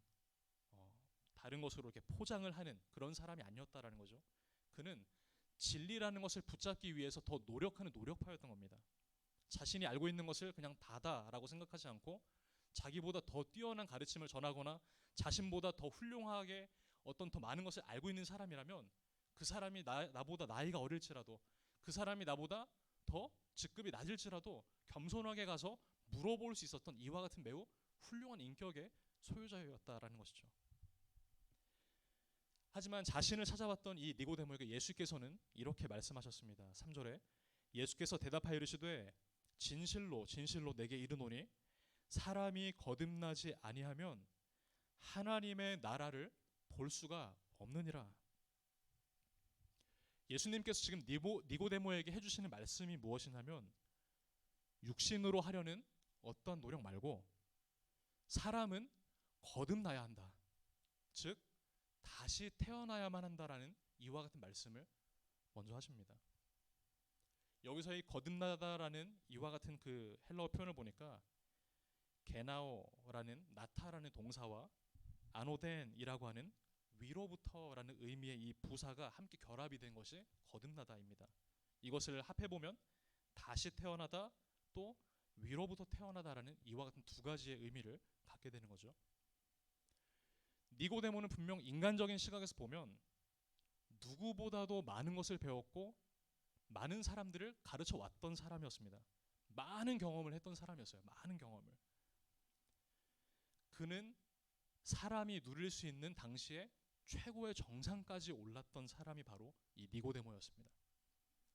다른 것으로 이렇게 포장을 하는 그런 사람이 아니었다라는 거죠. 그는 진리라는 것을 붙잡기 위해서 더 노력하는 노력파였던 겁니다. 자신이 알고 있는 것을 그냥 다다라고 생각하지 않고 자기보다 더 뛰어난 가르침을 전하거나 자신보다 더 훌륭하게 어떤 더 많은 것을 알고 있는 사람이라면 그 사람이 나보다 나이가 어릴지라도 그 사람이 나보다 더 직급이 낮을지라도 겸손하게 가서 물어볼 수 있었던 이와 같은 매우 훌륭한 인격의 소유자였다라는 것이죠. 하지만 자신을 찾아왔던 이 니고데모에게 예수께서는 이렇게 말씀하셨습니다. 3절에 예수께서 대답하여 이르시되 진실로 진실로 내게 이르노니 사람이 거듭나지 아니하면 하나님의 나라를 볼 수가 없느니라. 예수님께서 지금 니고데모에게 해주시는 말씀이 무엇이냐면 육신으로 하려는 어떠한 노력 말고 사람은 거듭나야 한다. 즉 다시 태어나야만 한다라는 이와 같은 말씀을 먼저 하십니다. 여기서 이 거듭나다라는 이와 같은 그 헬라어 표현을 보니까 게나오라는 나타라는 동사와 아노덴이라고 하는 위로부터라는 의미의 이 부사가 함께 결합이 된 것이 거듭나다입니다. 이것을 합해보면 다시 태어나다 또 위로부터 태어나다라는 이와 같은 두 가지의 의미를 갖게 되는 거죠. 니고데모는 분명 인간적인 시각에서 보면 누구보다도 많은 것을 배웠고 많은 사람들을 가르쳐 왔던 사람이었습니다. 많은 경험을 했던 사람이었어요. 많은 경험을. 그는 사람이 누릴 수 있는 당시에 최고의 정상까지 올랐던 사람이 바로 이 니고데모였습니다.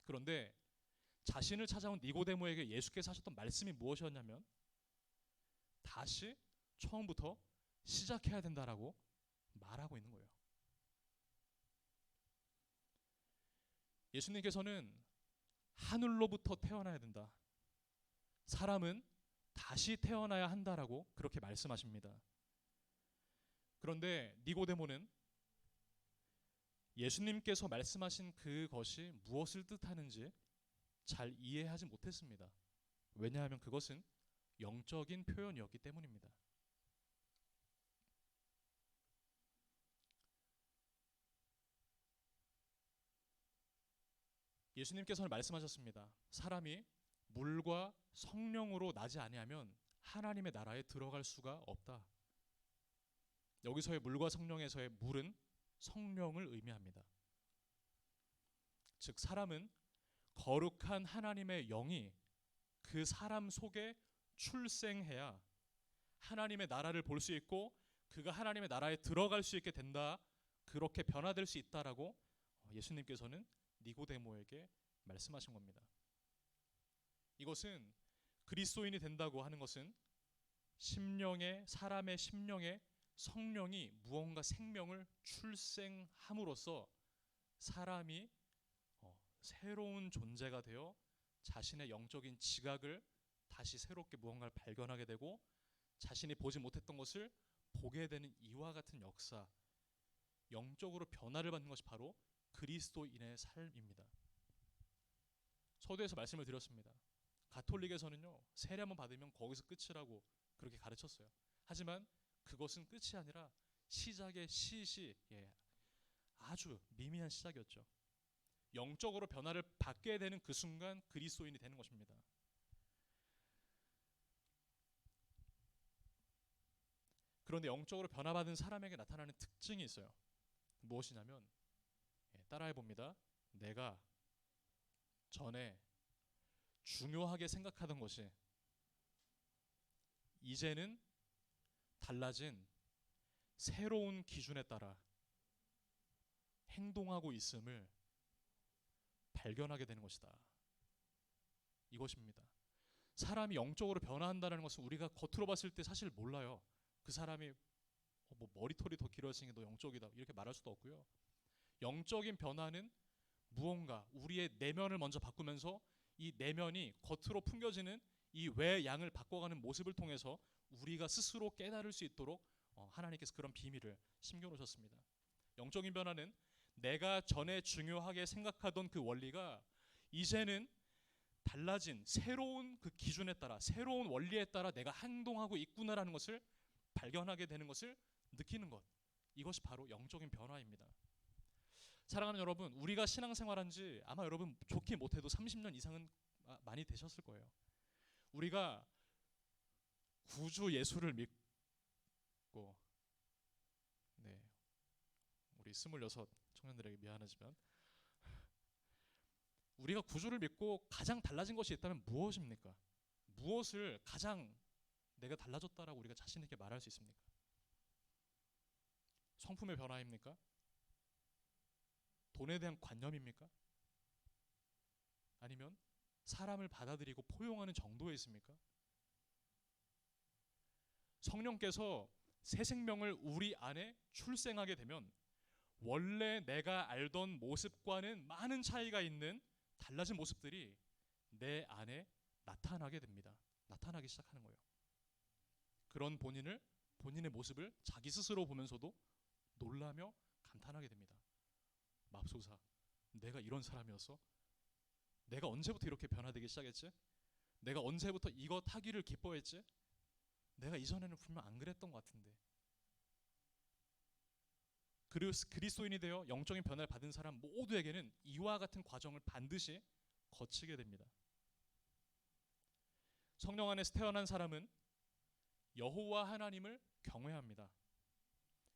그런데 자신을 찾아온 니고데모에게 예수께서 하셨던 말씀이 무엇이었냐면 다시 처음부터 시작해야 된다라고 말하고 있는 거예요. 예수님께서는 하늘로부터 태어나야 된다. 사람은 다시 태어나야 한다라고 그렇게 말씀하십니다. 그런데 니고데모는 예수님께서 말씀하신 그것이 무엇을 뜻하는지 잘 이해하지 못했습니다. 왜냐하면 그것은 영적인 표현이었기 때문입니다. 예수님께서는 말씀하셨습니다. 사람이 물과 성령으로 나지 아니하면 하나님의 나라에 들어갈 수가 없다. 여기서의 물과 성령에서의 물은 성령을 의미합니다. 즉 사람은 거룩한 하나님의 영이 그 사람 속에 출생해야 하나님의 나라를 볼 수 있고 그가 하나님의 나라에 들어갈 수 있게 된다. 그렇게 변화될 수 있다라고 예수님께서는 니고데모에게 말씀하신 겁니다. 이것은 그리스도인이 된다고 하는 것은 사람의 심령에 성령이 무언가 생명을 출생함으로써 사람이 새로운 존재가 되어 자신의 영적인 지각을 다시 새롭게 무언가를 발견하게 되고 자신이 보지 못했던 것을 보게 되는 이와 같은 역사, 영적으로 변화를 받는 것이 바로 그리스도인의 삶입니다. 서두에서 말씀을 드렸습니다. 가톨릭에서는요, 세례 한번 받으면 거기서 끝이라고 그렇게 가르쳤어요. 하지만 그것은 끝이 아니라 시작의 시시, 아주 미미한 시작이었죠. 영적으로 변화를 받게 되는 그 순간 그리스도인이 되는 것입니다. 그런데 영적으로 변화받은 사람에게 나타나는 특징이 있어요. 무엇이냐면, 따라해 봅니다. 내가 전에 중요하게 생각하던 것이 이제는 달라진 새로운 기준에 따라 행동하고 있음을 발견하게 되는 것이다. 이것입니다. 사람이 영적으로 변화한다는 것은 우리가 겉으로 봤을 때 사실 몰라요. 그 사람이 뭐 머리털이 더 길어지니 너 영적이다 이렇게 말할 수도 없고요. 영적인 변화는 무언가 우리의 내면을 먼저 바꾸면서 이 내면이 겉으로 풍겨지는 이 외양을 바꿔가는 모습을 통해서 우리가 스스로 깨달을 수 있도록 하나님께서 그런 비밀을 심겨놓으셨습니다. 영적인 변화는 내가 전에 중요하게 생각하던 그 원리가 이제는 달라진 새로운 그 기준에 따라 새로운 원리에 따라 내가 행동하고 있구나라는 것을 발견하게 되는 것을 느끼는 것, 이것이 바로 영적인 변화입니다. 사랑하는 여러분, 우리가 신앙생활한 지 아마 여러분 좋게 못해도 30년 이상은 많이 되셨을 거예요. 우리가 구주 예수를 믿고, 우리 26 청년들에게 미안하지만 우리가 구주를 믿고 가장 달라진 것이 있다면 무엇입니까? 무엇을 가장 내가 달라졌다라고 우리가 자신 있게 말할 수 있습니까? 성품의 변화입니까? 돈에 대한 관념입니까? 아니면 사람을 받아들이고 포용하는 정도에 있습니까? 성령께서 새 생명을 우리 안에 출생하게 되면 원래 내가 알던 모습과는 많은 차이가 있는 달라진 모습들이 내 안에 나타나게 됩니다. 나타나기 시작하는 거예요. 그런 본인의 모습을 자기 스스로 보면서도 놀라며 감탄하게 됩니다. 맙소사, 내가 이런 사람이었어? 내가 언제부터 이렇게 변화되기 시작했지? 내가 언제부터 이것 하기를 기뻐했지? 내가 이전에는 분명 안 그랬던 것 같은데. 그리스도인이 되어 영적인 변화를 받은 사람 모두에게는 이와 같은 과정을 반드시 거치게 됩니다. 성령 안에서 태어난 사람은 여호와 하나님을 경외합니다.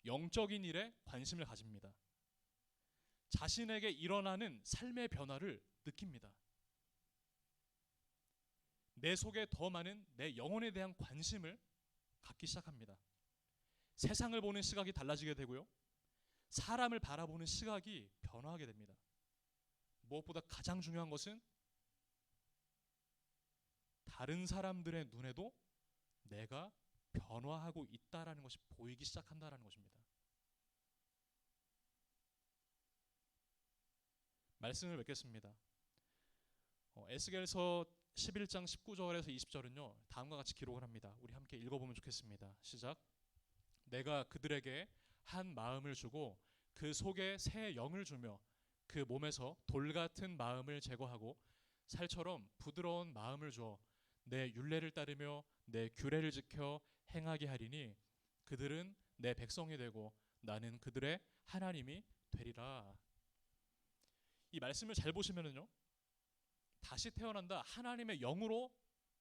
영적인 일에 관심을 가집니다. 자신에게 일어나는 삶의 변화를 느낍니다. 내 속에 더 많은 내 영혼에 대한 관심을 갖기 시작합니다. 세상을 보는 시각이 달라지게 되고요. 사람을 바라보는 시각이 변화하게 됩니다. 무엇보다 가장 중요한 것은 다른 사람들의 눈에도 내가 변화하고 있다라는 것이 보이기 시작한다라는 것입니다. 말씀을 맺겠습니다. 에스겔서 11장 19절에서 20절은요 다음과 같이 기록을 합니다. 우리 함께 읽어보면 좋겠습니다. 시작. 내가 그들에게 한 마음을 주고 그 속에 새 영을 주며 그 몸에서 돌 같은 마음을 제거하고 살처럼 부드러운 마음을 주어 내 율례를 따르며 내 규례를 지켜 행하게 하리니 그들은 내 백성이 되고 나는 그들의 하나님이 되리라. 이 말씀을 잘 보시면은요 다시 태어난다, 하나님의 영으로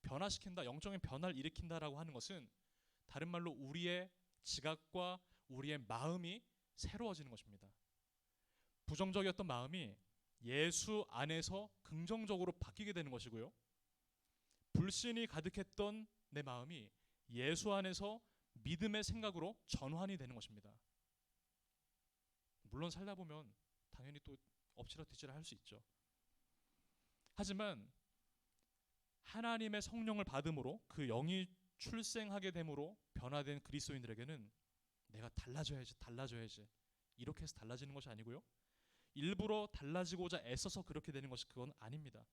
변화시킨다, 영적인 변화를 일으킨다라고 하는 것은 다른 말로 우리의 지각과 우리의 마음이 새로워지는 것입니다. 부정적이었던 마음이 예수 안에서 긍정적으로 바뀌게 되는 것이고요. 불신이 가득했던 내 마음이 예수 안에서 믿음의 생각으로 전환이 되는 것입니다. 물론 살다 보면 당연히 또 엎치락 뒤치락 할 수 있죠. 하지만 하나님의 성령을 받음으로 그 영이 출생하게 됨으로 변화된 그리스도인들에게는 내가 달라져야지 이렇게 해서 달라지는 것이 아니고요. 일부러 달라지고자 애써서 그렇게 되는 것이 그건 아닙니다.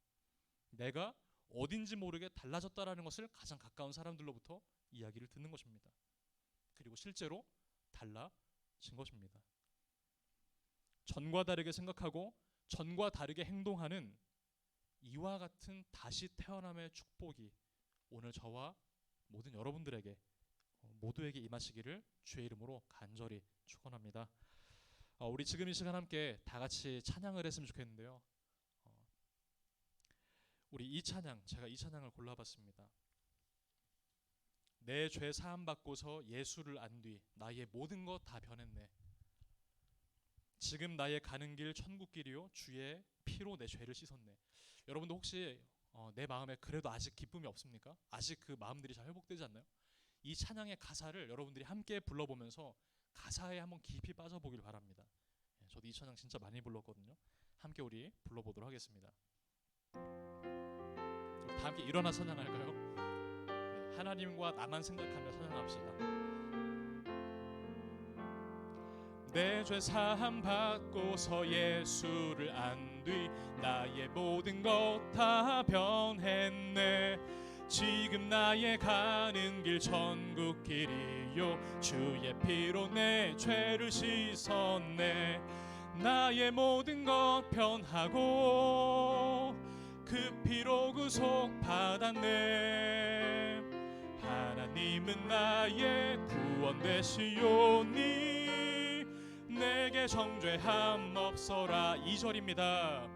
내가 어딘지 모르게 달라졌다라는 것을 가장 가까운 사람들로부터 이야기를 듣는 것입니다. 그리고 실제로 달라진 것입니다. 전과 다르게 생각하고 전과 다르게 행동하는 이와 같은 다시 태어남의 축복이 오늘 저와 모든 여러분들에게 모두에게 임하시기를 주의 이름으로 간절히 축원합니다. 우리 지금 이 시간 함께 다 같이 찬양을 했으면 좋겠는데요. 우리 이 찬양, 제가 이 찬양을 골라봤습니다. 내 죄 사함 받고서 예수를 안 뒤 나의 모든 것 다 변했네. 지금 나의 가는 길 천국 길이요 주의 피로 내 죄를 씻었네. 여러분도 혹시 내 마음에 그래도 아직 기쁨이 없습니까? 아직 그 마음들이 잘 회복되지 않나요? 이 찬양의 가사를 여러분들이 함께 불러보면서 가사에 한번 깊이 빠져보길 바랍니다. 저도 이 찬양 진짜 많이 불렀거든요. 함께 우리 불러보도록 하겠습니다. 다 함께 일어나 찬양할까요? 하나님과 나만 생각하며 찬양합시다. 내 죄 사함 받고서 예수를 안 뒤 나의 모든 것 다 변했네. 지금 나의 가는 길 천국 길이요 주의 피로 내 죄를 씻었네. 나의 모든 것 변하고 그 피로 구속 받았네. 하나님은 나의 구원 되시오니 내게 정죄함 없어라. 2절입니다.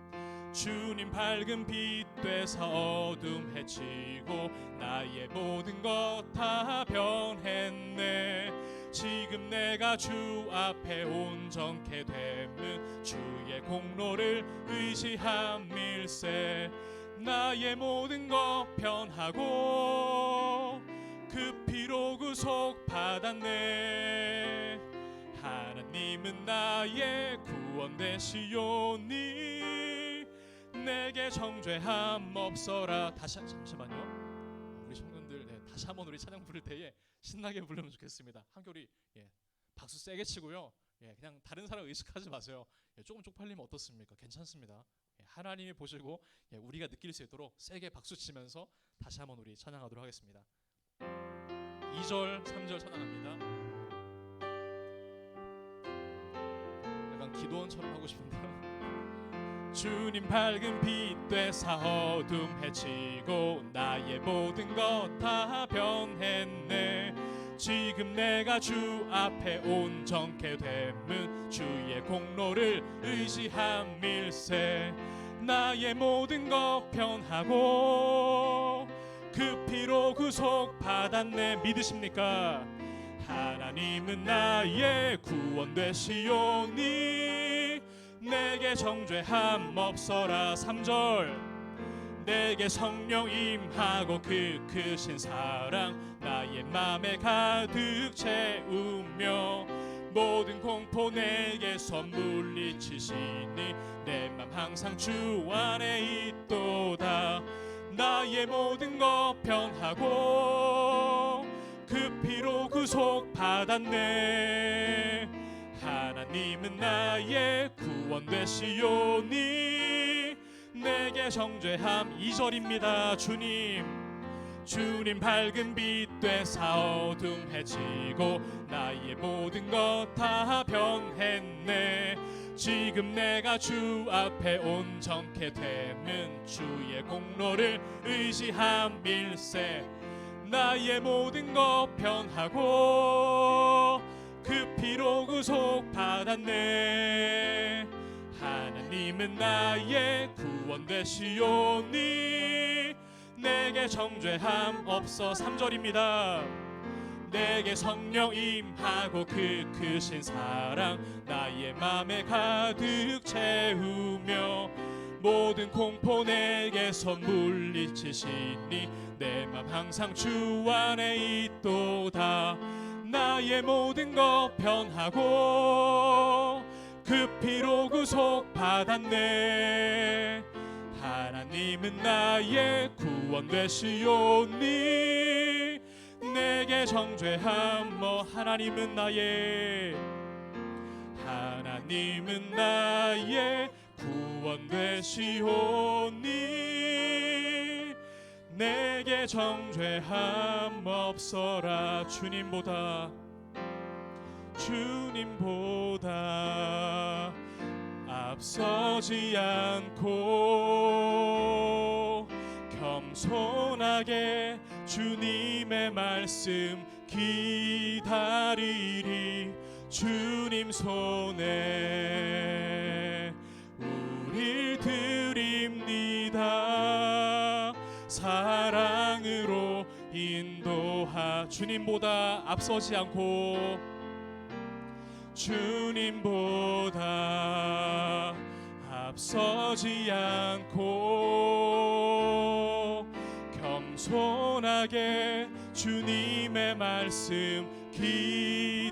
주님 밝은 빛 되사 어둠 해치고 나의 모든 것 다 변했네. 지금 내가 주 앞에 온전케 됨은 주의 공로를 의지함일세. 나의 모든 것 변하고 그 피로 구속 받았네. 하나님은 나의 구원 되시오니 내게 정죄함 없어라. 다시 잠시만요. 우리 청년들 다시 한번 우리 찬양 부를 때에 신나게 부르면 좋겠습니다. 함께 우리 박수 세게 치고요. 그냥 다른 사람 의식하지 마세요. 조금 쪽팔리면 어떻습니까? 괜찮습니다. 하나님이 보시고 우리가 느낄 수 있도록 세게 박수 치면서 다시 한번 우리 찬양하도록 하겠습니다. 2절, 3절 찬양합니다. 약간 기도원처럼 하고 싶은데요. 주님 밝은 빛 되사 어둠 해치고 나의 모든 것 다 변했네. 지금 내가 주 앞에 온전케 됨은 주의 공로를 의지함일세. 나의 모든 것 변하고 그 피로 구속 받았네. 믿으십니까? 하나님은 나의 구원 되시오니 내게 정죄함 없어라. 3절. 내게 성령 임하고 그 크신 사랑 나의 맘에 가득 채우며 모든 공포 내게서 물리치시니 내 맘 항상 주 안에 있도다. 나의 모든 것 변하고 그 피로 구속 받았네. 하나님은 나의 구원 되시오니 내게 정죄함. 2절입니다. 주님 밝은 빛 되사 어둠 해치고 나의 모든 것 다 변했네. 지금 내가 주 앞에 온전케 됨은 주의 공로를 의지함일세. 나의 모든 것 변하고 그 피로 구속 받았네. 하나님은 나의 구원 되시오니 내게 정죄함 없어. 3절입니다. 내게 성령 임하고 그 크신 사랑 나의 맘에 가득 채우며 모든 공포 내게서 물리치시니 내 맘 항상 주 안에 있도다. 나의 모든 것 변하고 그 피로 구속 받았네. 하나님은 나의 구원 되시오니 내게 정죄함 하나님은 나의 구원 되시오니 내게 정죄함 없어라. 주님보다 앞서지 않고 겸손하게 주님의 말씀 기다리리. 주님 손에 우릴 드립니다. 사랑으로 인도하. 주님보다 앞서지 않고 주님보다 앞서지 않고 겸손하게 주님의 말씀 기다리니.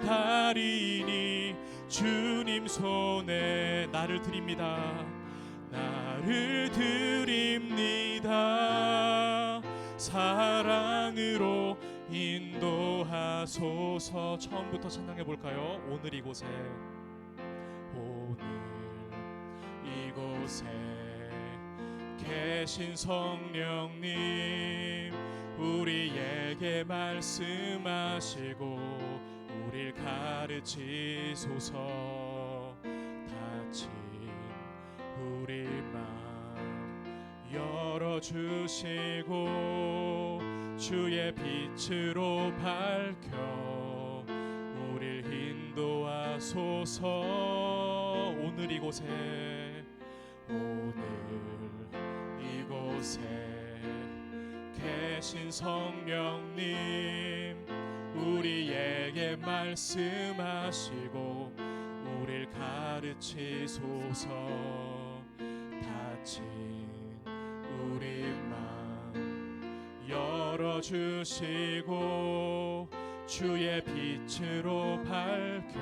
주님 손에 나를 드립니다. 나를 드립니다. 사랑으로 인도하소서. 처음부터 찬양해 볼까요? 오늘 이곳에, 오늘 이곳에 계신 성령님, 우리에게 말씀하시고 우릴 가르치소서. 다친 우리 마음 열어주시고 주의 빛으로 밝혀 우릴 인도하소서. 오늘 이곳에, 오늘 이곳에 계신 성령님, 우리에게 말씀하시고 우릴 가르치소서. 다친 우리 마음 열어주시고 주의 빛으로 밝혀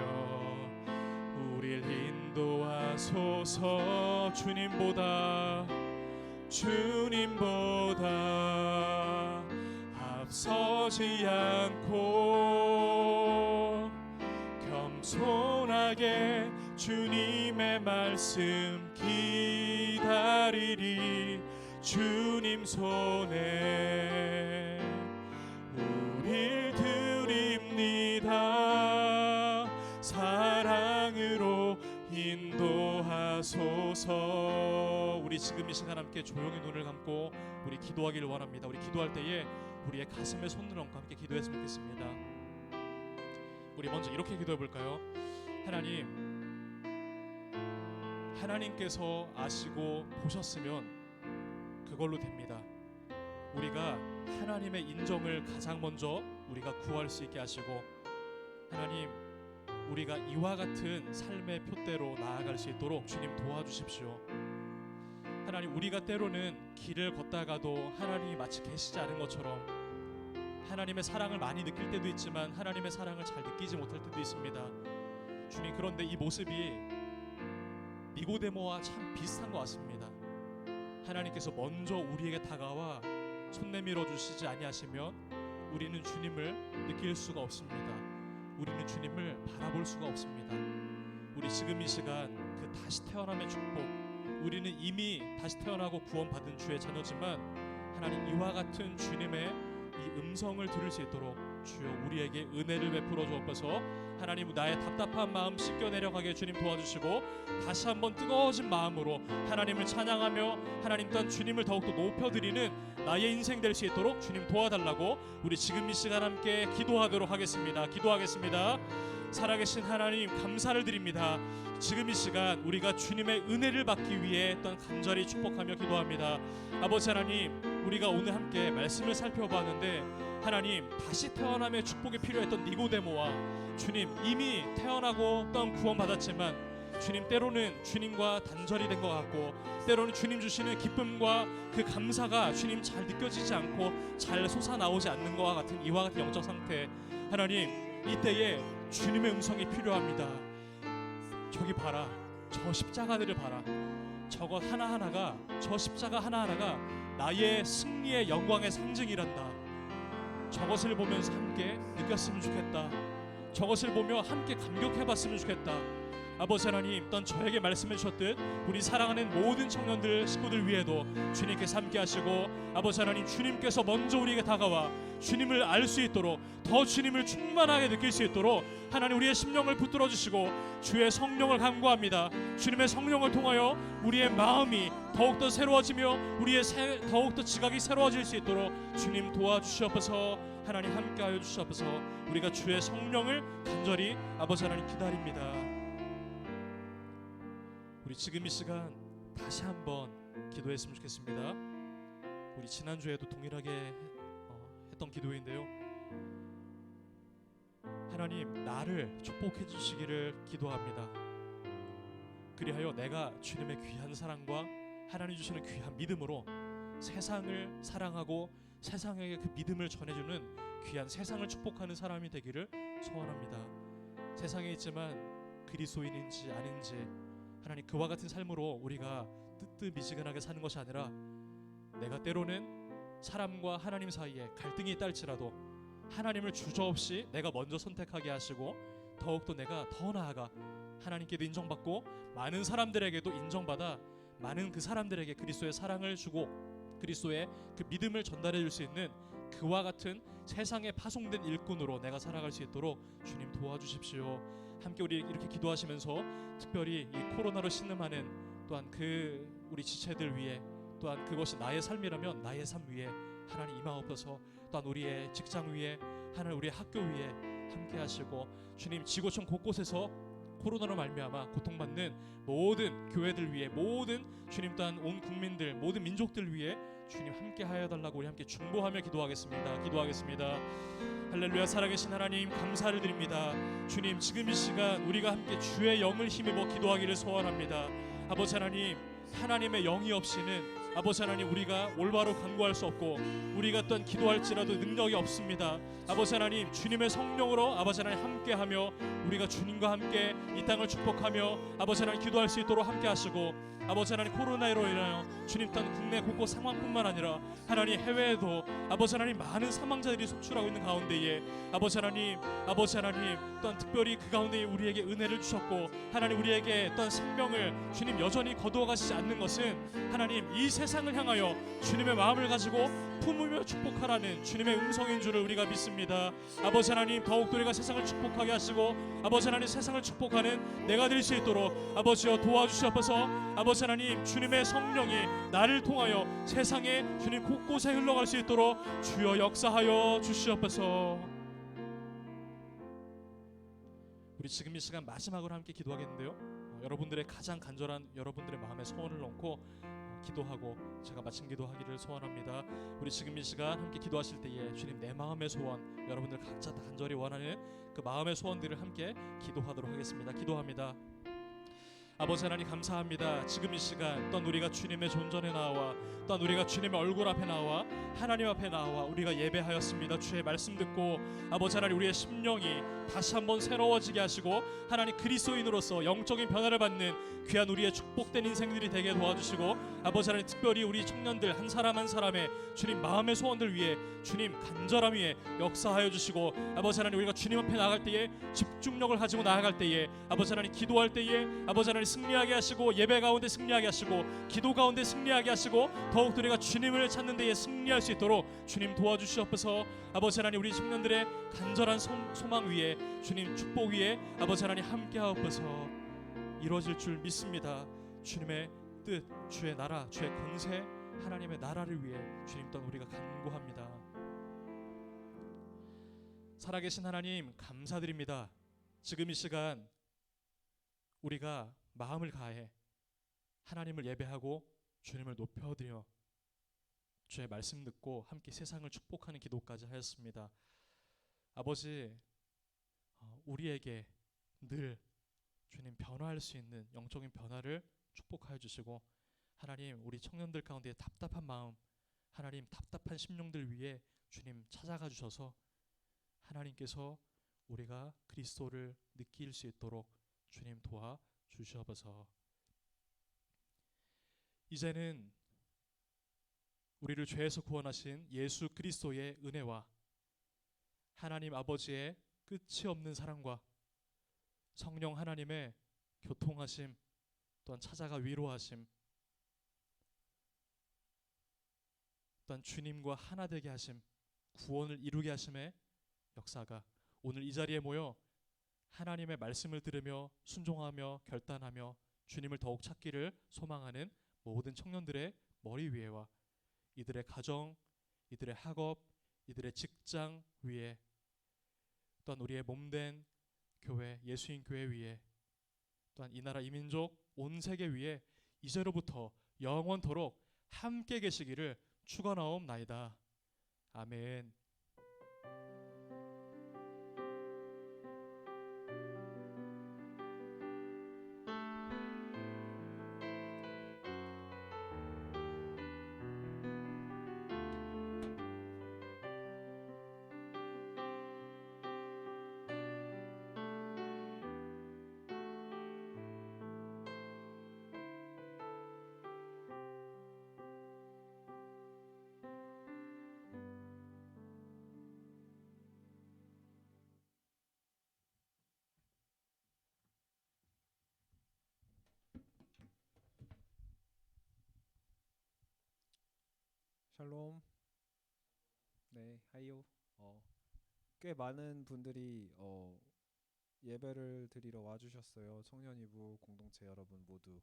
우릴 인도하소서. 주님보다 앞서지 않고 겸손하게 주님의 말씀 기다리리. 주님 손에 우릴 드립니다. 사랑으로 인도하소서. 우리 지금 이 시간 함께 조용히 눈을 감고 우리 기도하기를 원합니다. 우리 기도할 때에 우리의 가슴에 손을 얹고 함께 기도했으면 좋겠습니다. 우리 먼저 이렇게 기도해 볼까요? 하나님께서 아시고 보셨으면 그걸로 됩니다. 우리가 하나님의 인정을 가장 먼저 우리가 구할 수 있게 하시고, 하나님, 우리가 이와 같은 삶의 표대로 나아갈 수 있도록 주님 도와주십시오. 하나님, 우리가 때로는 길을 걷다가도 하나님이 마치 계시지 않은 것처럼 하나님의 사랑을 많이 느낄 때도 있지만 하나님의 사랑을 잘 느끼지 못할 때도 있습니다. 주님, 그런데 이 모습이 니고데모와 참 비슷한 것 같습니다. 하나님께서 먼저 우리에게 다가와 손 내밀어 주시지 아니하시면 우리는 주님을 느낄 수가 없습니다. 우리는 주님을 바라볼 수가 없습니다. 우리 지금 이 시간 그 다시 태어남의 축복, 우리는 이미 다시 태어나고 구원받은 주의 자녀지만 하나님, 이와 같은 주님의 이 음성을 들을 수 있도록 주여 우리에게 은혜를 베풀어 주옵소서. 하나님, 나의 답답한 마음 씻겨 내려가게 주님 도와주시고 다시 한번 뜨거워진 마음으로 하나님을 찬양하며 하나님 또한 주님을 더욱더 높여드리는 나의 인생 될 수 있도록 주님 도와달라고 우리 지금 이 시간 함께 기도하도록 하겠습니다. 기도하겠습니다. 살아계신 하나님, 감사를 드립니다. 지금 이 시간 우리가 주님의 은혜를 받기 위해 또한 간절히 축복하며 기도합니다. 아버지 하나님, 우리가 오늘 함께 말씀을 살펴보았는데 하나님, 다시 태어남의 축복이 필요했던 니고데모와 주님, 이미 태어나고 또한 구원받았지만 주님, 때로는 주님과 단절이 된 것 같고 때로는 주님 주시는 기쁨과 그 감사가 주님 잘 느껴지지 않고 잘 솟아나오지 않는 것과 같은 이와 같은 영적 상태, 하나님, 이때에 주님의 음성이 필요합니다. 저기 봐라, 저 십자가들을 봐라. 저것 하나하나가, 저 십자가 하나하나가 나의 승리의 영광의 상징이란다. 저것을 보면서 함께 느꼈으면 좋겠다. 저것을 보며 함께 감격해봤으면 좋겠다. 아버지 하나님, 또한 저에게 말씀해 주셨듯 우리 사랑하는 모든 청년들, 식구들 위에도 주님께서 함께 하시고, 아버지 하나님, 주님께서 먼저 우리에게 다가와 주님을 알 수 있도록, 더 주님을 충만하게 느낄 수 있도록 하나님 우리의 심령을 붙들어 주시고 주의 성령을 간구합니다. 주님의 성령을 통하여 우리의 마음이 더욱더 새로워지며 우리의 더욱더 지각이 새로워질 수 있도록 주님 도와주시옵소서. 하나님 함께하여 주시옵소서. 우리가 주의 성령을 간절히 아버지 하나님 기다립니다. 우리 지금 이 시간 다시 한번 기도했으면 좋겠습니다. 우리 지난주에도 동일하게 했던 기도인데요. 하나님, 나를 축복해 주시기를 기도합니다. 그리하여 내가 주님의 귀한 사랑과 하나님 주시는 귀한 믿음으로 세상을 사랑하고 세상에게 그 믿음을 전해주는 귀한 세상을 축복하는 사람이 되기를 소원합니다. 세상에 있지만 그리스도인인지 아닌지, 하나님 그와 같은 삶으로 우리가 뜨뜻미지근하게 사는 것이 아니라, 내가 때로는 사람과 하나님 사이에 갈등이 있다 할지라도 하나님을 주저없이 내가 먼저 선택하게 하시고, 더욱더 내가 더 나아가 하나님께도 인정받고 많은 사람들에게도 인정받아 많은 그 사람들에게 그리스도의 사랑을 주고 그리스도의 그 믿음을 전달해 줄 수 있는 그와 같은 세상에 파송된 일꾼으로 내가 살아갈 수 있도록 주님 도와주십시오. 함께 우리 이렇게 기도하시면서 특별히 이 코로나로 신음하는 또한 그 우리 지체들 위해, 또한 그것이 나의 삶이라면 나의 삶 위에 하나님 임하옵소서. 또한 우리의 직장 위에, 하나님 우리의 학교 위에 함께 하시고, 주님 지구촌 곳곳에서 코로나로 말미암아 고통받는 모든 교회들 위해, 모든 주님 또한 온 국민들, 모든 민족들 위해 주님 함께 하여 달라고 우리 함께 중보하며 기도하겠습니다. 할렐루야. 살아계신 하나님 감사를 드립니다. 주님, 지금 이 시간 우리가 함께 주의 영을 힘입어 기도하기를 소원합니다. 아버지 하나님, 하나님의 영이 없이는 아버지 하나님 우리가 올바로 간구할 수 없고, 우리가 또한 기도할지라도 능력이 없습니다. 아버지 하나님, 주님의 성령으로 아버지 하나님 함께하며 우리가 주님과 함께 이 땅을 축복하며 아버지 하나님 기도할 수 있도록 함께 하시고, 아버지 하나님 코로나로 인하여 주님 또한 국내 곳곳 상황뿐만 아니라 하나님 해외에도 아버지 하나님 많은 사망자들이 속출하고 있는 가운데에 아버지 하나님 또한 특별히 그 가운데 우리에게 은혜를 주셨고, 하나님 우리에게 또한 생명을 주님 여전히 거두어 가시지 않는 것은 하나님 이 세상을 향하여 주님의 마음을 가지고 품으며 축복하라는 주님의 음성인 줄을 우리가 믿습니다. 아버지 하나님, 더욱 우리가 세상을 축복하게 하시고 아버지 하나님 세상을 축복하는 내가 될 수 있도록 아버지여 도와주시옵소서. 아버지 하나님, 주님의 성령이 나를 통하여 세상에 주님 곳곳에 흘러갈 수 있도록 주여 역사하여 주시옵소서. 우리 지금 이 시간 마지막으로 함께 기도하겠는데요. 여러분들의 가장 간절한 여러분들의 마음의 소원을 넣고 기도하고 제가 마침 기도하기를 소원합니다. 우리 지금 이 시간 함께 기도하실 때에 주님 내 마음의 소원, 여러분들 각자 다 간절히 원하는 그 마음의 소원들을 함께 기도하도록 하겠습니다. 기도합니다. 아버지 하나님 감사합니다. 지금 이 시간 또한 우리가 주님의 존전에 나와, 또한 우리가 주님의 얼굴 앞에 나와 하나님 앞에 나와 우리가 예배하였습니다. 주의 말씀 듣고 아버지 하나님 우리의 심령이 다시 한번 새로워지게 하시고 하나님 그리스도인으로서 영적인 변화를 받는 귀한 우리의 축복된 인생들이 되게 도와주시고, 아버지 하나님 특별히 우리 청년들 한 사람 한 사람의 주님 마음의 소원들 위해 주님 간절함 위에 역사하여 주시고, 아버지 하나님 우리가 주님 앞에 나아갈 때에 집중력을 가지고 나아갈 때에 아버지 하나님 기도할 때에 아버지 하나님 승리하게 하시고, 예배 가운데 승리하게 하시고, 기도 가운데 승리하게 하시고, 더욱더 우리가 주님을 찾는 데에 승리할 수 있도록 주님 도와주시옵소서. 아버지 하나님 우리 청년들의 간절한 소망 위에 주님 축복 위에 아버지 하나님 함께하옵소서. 이루어질 줄 믿습니다. 주님의 뜻, 주의 나라, 주의 권세, 하나님의 나라를 위해 주님 또한 우리가 간구합니다. 살아계신 하나님 감사드립니다. 지금 이 시간 우리가 마음을 다해 하나님을 예배하고 주님을 높여드려 주의 말씀 듣고 함께 세상을 축복하는 기도까지 하였습니다. 아버지, 우리에게 늘 주님 변화할 수 있는 영적인 변화를 축복하여 주시고, 하나님 우리 청년들 가운데 답답한 마음, 하나님 답답한 심령들 위해 주님 찾아가 주셔서 하나님께서 우리가 그리스도를 느낄 수 있도록 주님 도와 주시옵소서. 이제는 우리를 죄에서 구원하신 예수 그리스도의 은혜와 하나님 아버지의 끝이 없는 사랑과 성령 하나님의 교통하심, 또한 찾아가 위로하심, 또한 주님과 하나 되게 하심, 구원을 이루게 하심의 역사가 오늘 이 자리에 모여 하나님의 말씀을 들으며 순종하며 결단하며 주님을 더욱 찾기를 소망하는 모든 청년들의 머리 위에와 이들의 가정, 이들의 학업, 이들의 직장 위에, 또한 우리의 몸된 교회, 예수인 교회 위에, 또한 이 나라 이 민족 온 세계 위에 이제로부터 영원토록 함께 계시기를 축원하옵나이다. 아멘. 샬롬. 네, 하이요. 꽤 많은 분들이 예배를 드리러 와주셨어요. 청년이부 공동체 여러분 모두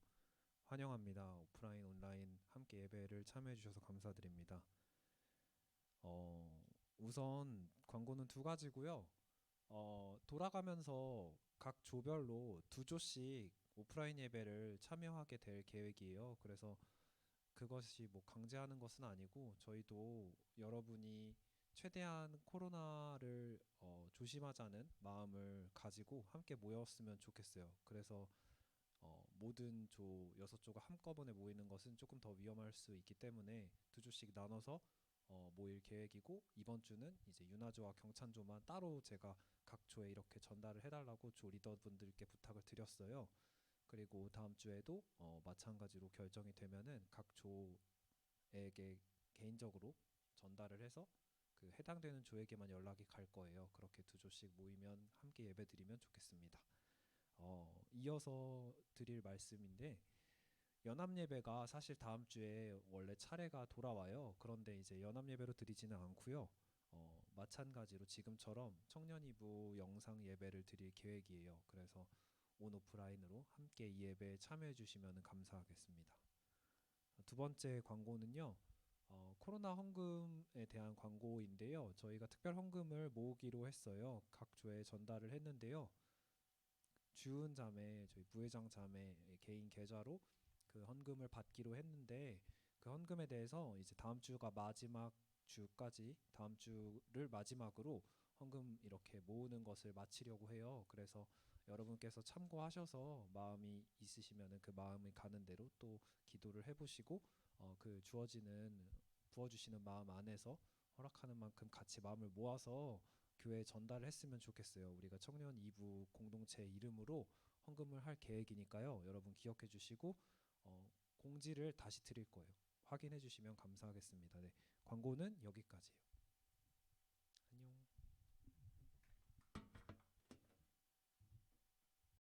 환영합니다. 오프라인, 온라인 함께 예배를 참여해 주셔서 감사드립니다. 우선 광고는 두 가지고요. 돌아가면서 각 조별로 두 조씩 오프라인 예배를 참여하게 될 계획이에요. 그래서 그것이 뭐 강제하는 것은 아니고 저희도 여러분이 최대한 코로나를 조심하자는 마음을 가지고 함께 모였으면 좋겠어요. 그래서 모든 조 6조가 한꺼번에 모이는 것은 조금 더 위험할 수 있기 때문에 두 조씩 나눠서 모일 계획이고, 이번 주는 이제 윤화조와 경찬조만 따로 제가 각 조에 이렇게 전달을 해달라고 조 리더분들께 부탁을 드렸어요. 그리고 다음 주에도 마찬가지로 결정이 되면은 각 조에게 개인적으로 전달을 해서 그 해당되는 조에게만 연락이 갈 거예요. 그렇게 두 조씩 모이면 함께 예배 드리면 좋겠습니다. 이어서 드릴 말씀인데, 연합 예배가 사실 다음 주에 원래 차례가 돌아와요. 그런데 이제 연합 예배로 드리지는 않고요. 마찬가지로 지금처럼 청년이부 영상 예배를 드릴 계획이에요. 그래서 온 오프라인으로 함께 이 예배에 참여해 주시면 감사하겠습니다. 두 번째 광고는요. 코로나 헌금에 대한 광고인데요. 저희가 특별 헌금을 모으기로 했어요. 각 조에 전달을 했는데요. 주은 자매, 저희 부회장 자매 개인 계좌로 그 헌금을 받기로 했는데, 그 헌금에 대해서 이제 다음 주가 마지막 주까지, 다음 주를 마지막으로 헌금 이렇게 모으는 것을 마치려고 해요. 그래서 여러분께서 참고하셔서 마음이 있으시면은 그 마음이 가는 대로 또 기도를 해보시고 그 부어주시는 마음 안에서 허락하는 만큼 같이 마음을 모아서 교회에 전달을 했으면 좋겠어요. 우리가 청년 2부 공동체 이름으로 헌금을 할 계획이니까요. 여러분 기억해 주시고 공지를 다시 드릴 거예요. 확인해 주시면 감사하겠습니다. 네, 광고는 여기까지예요.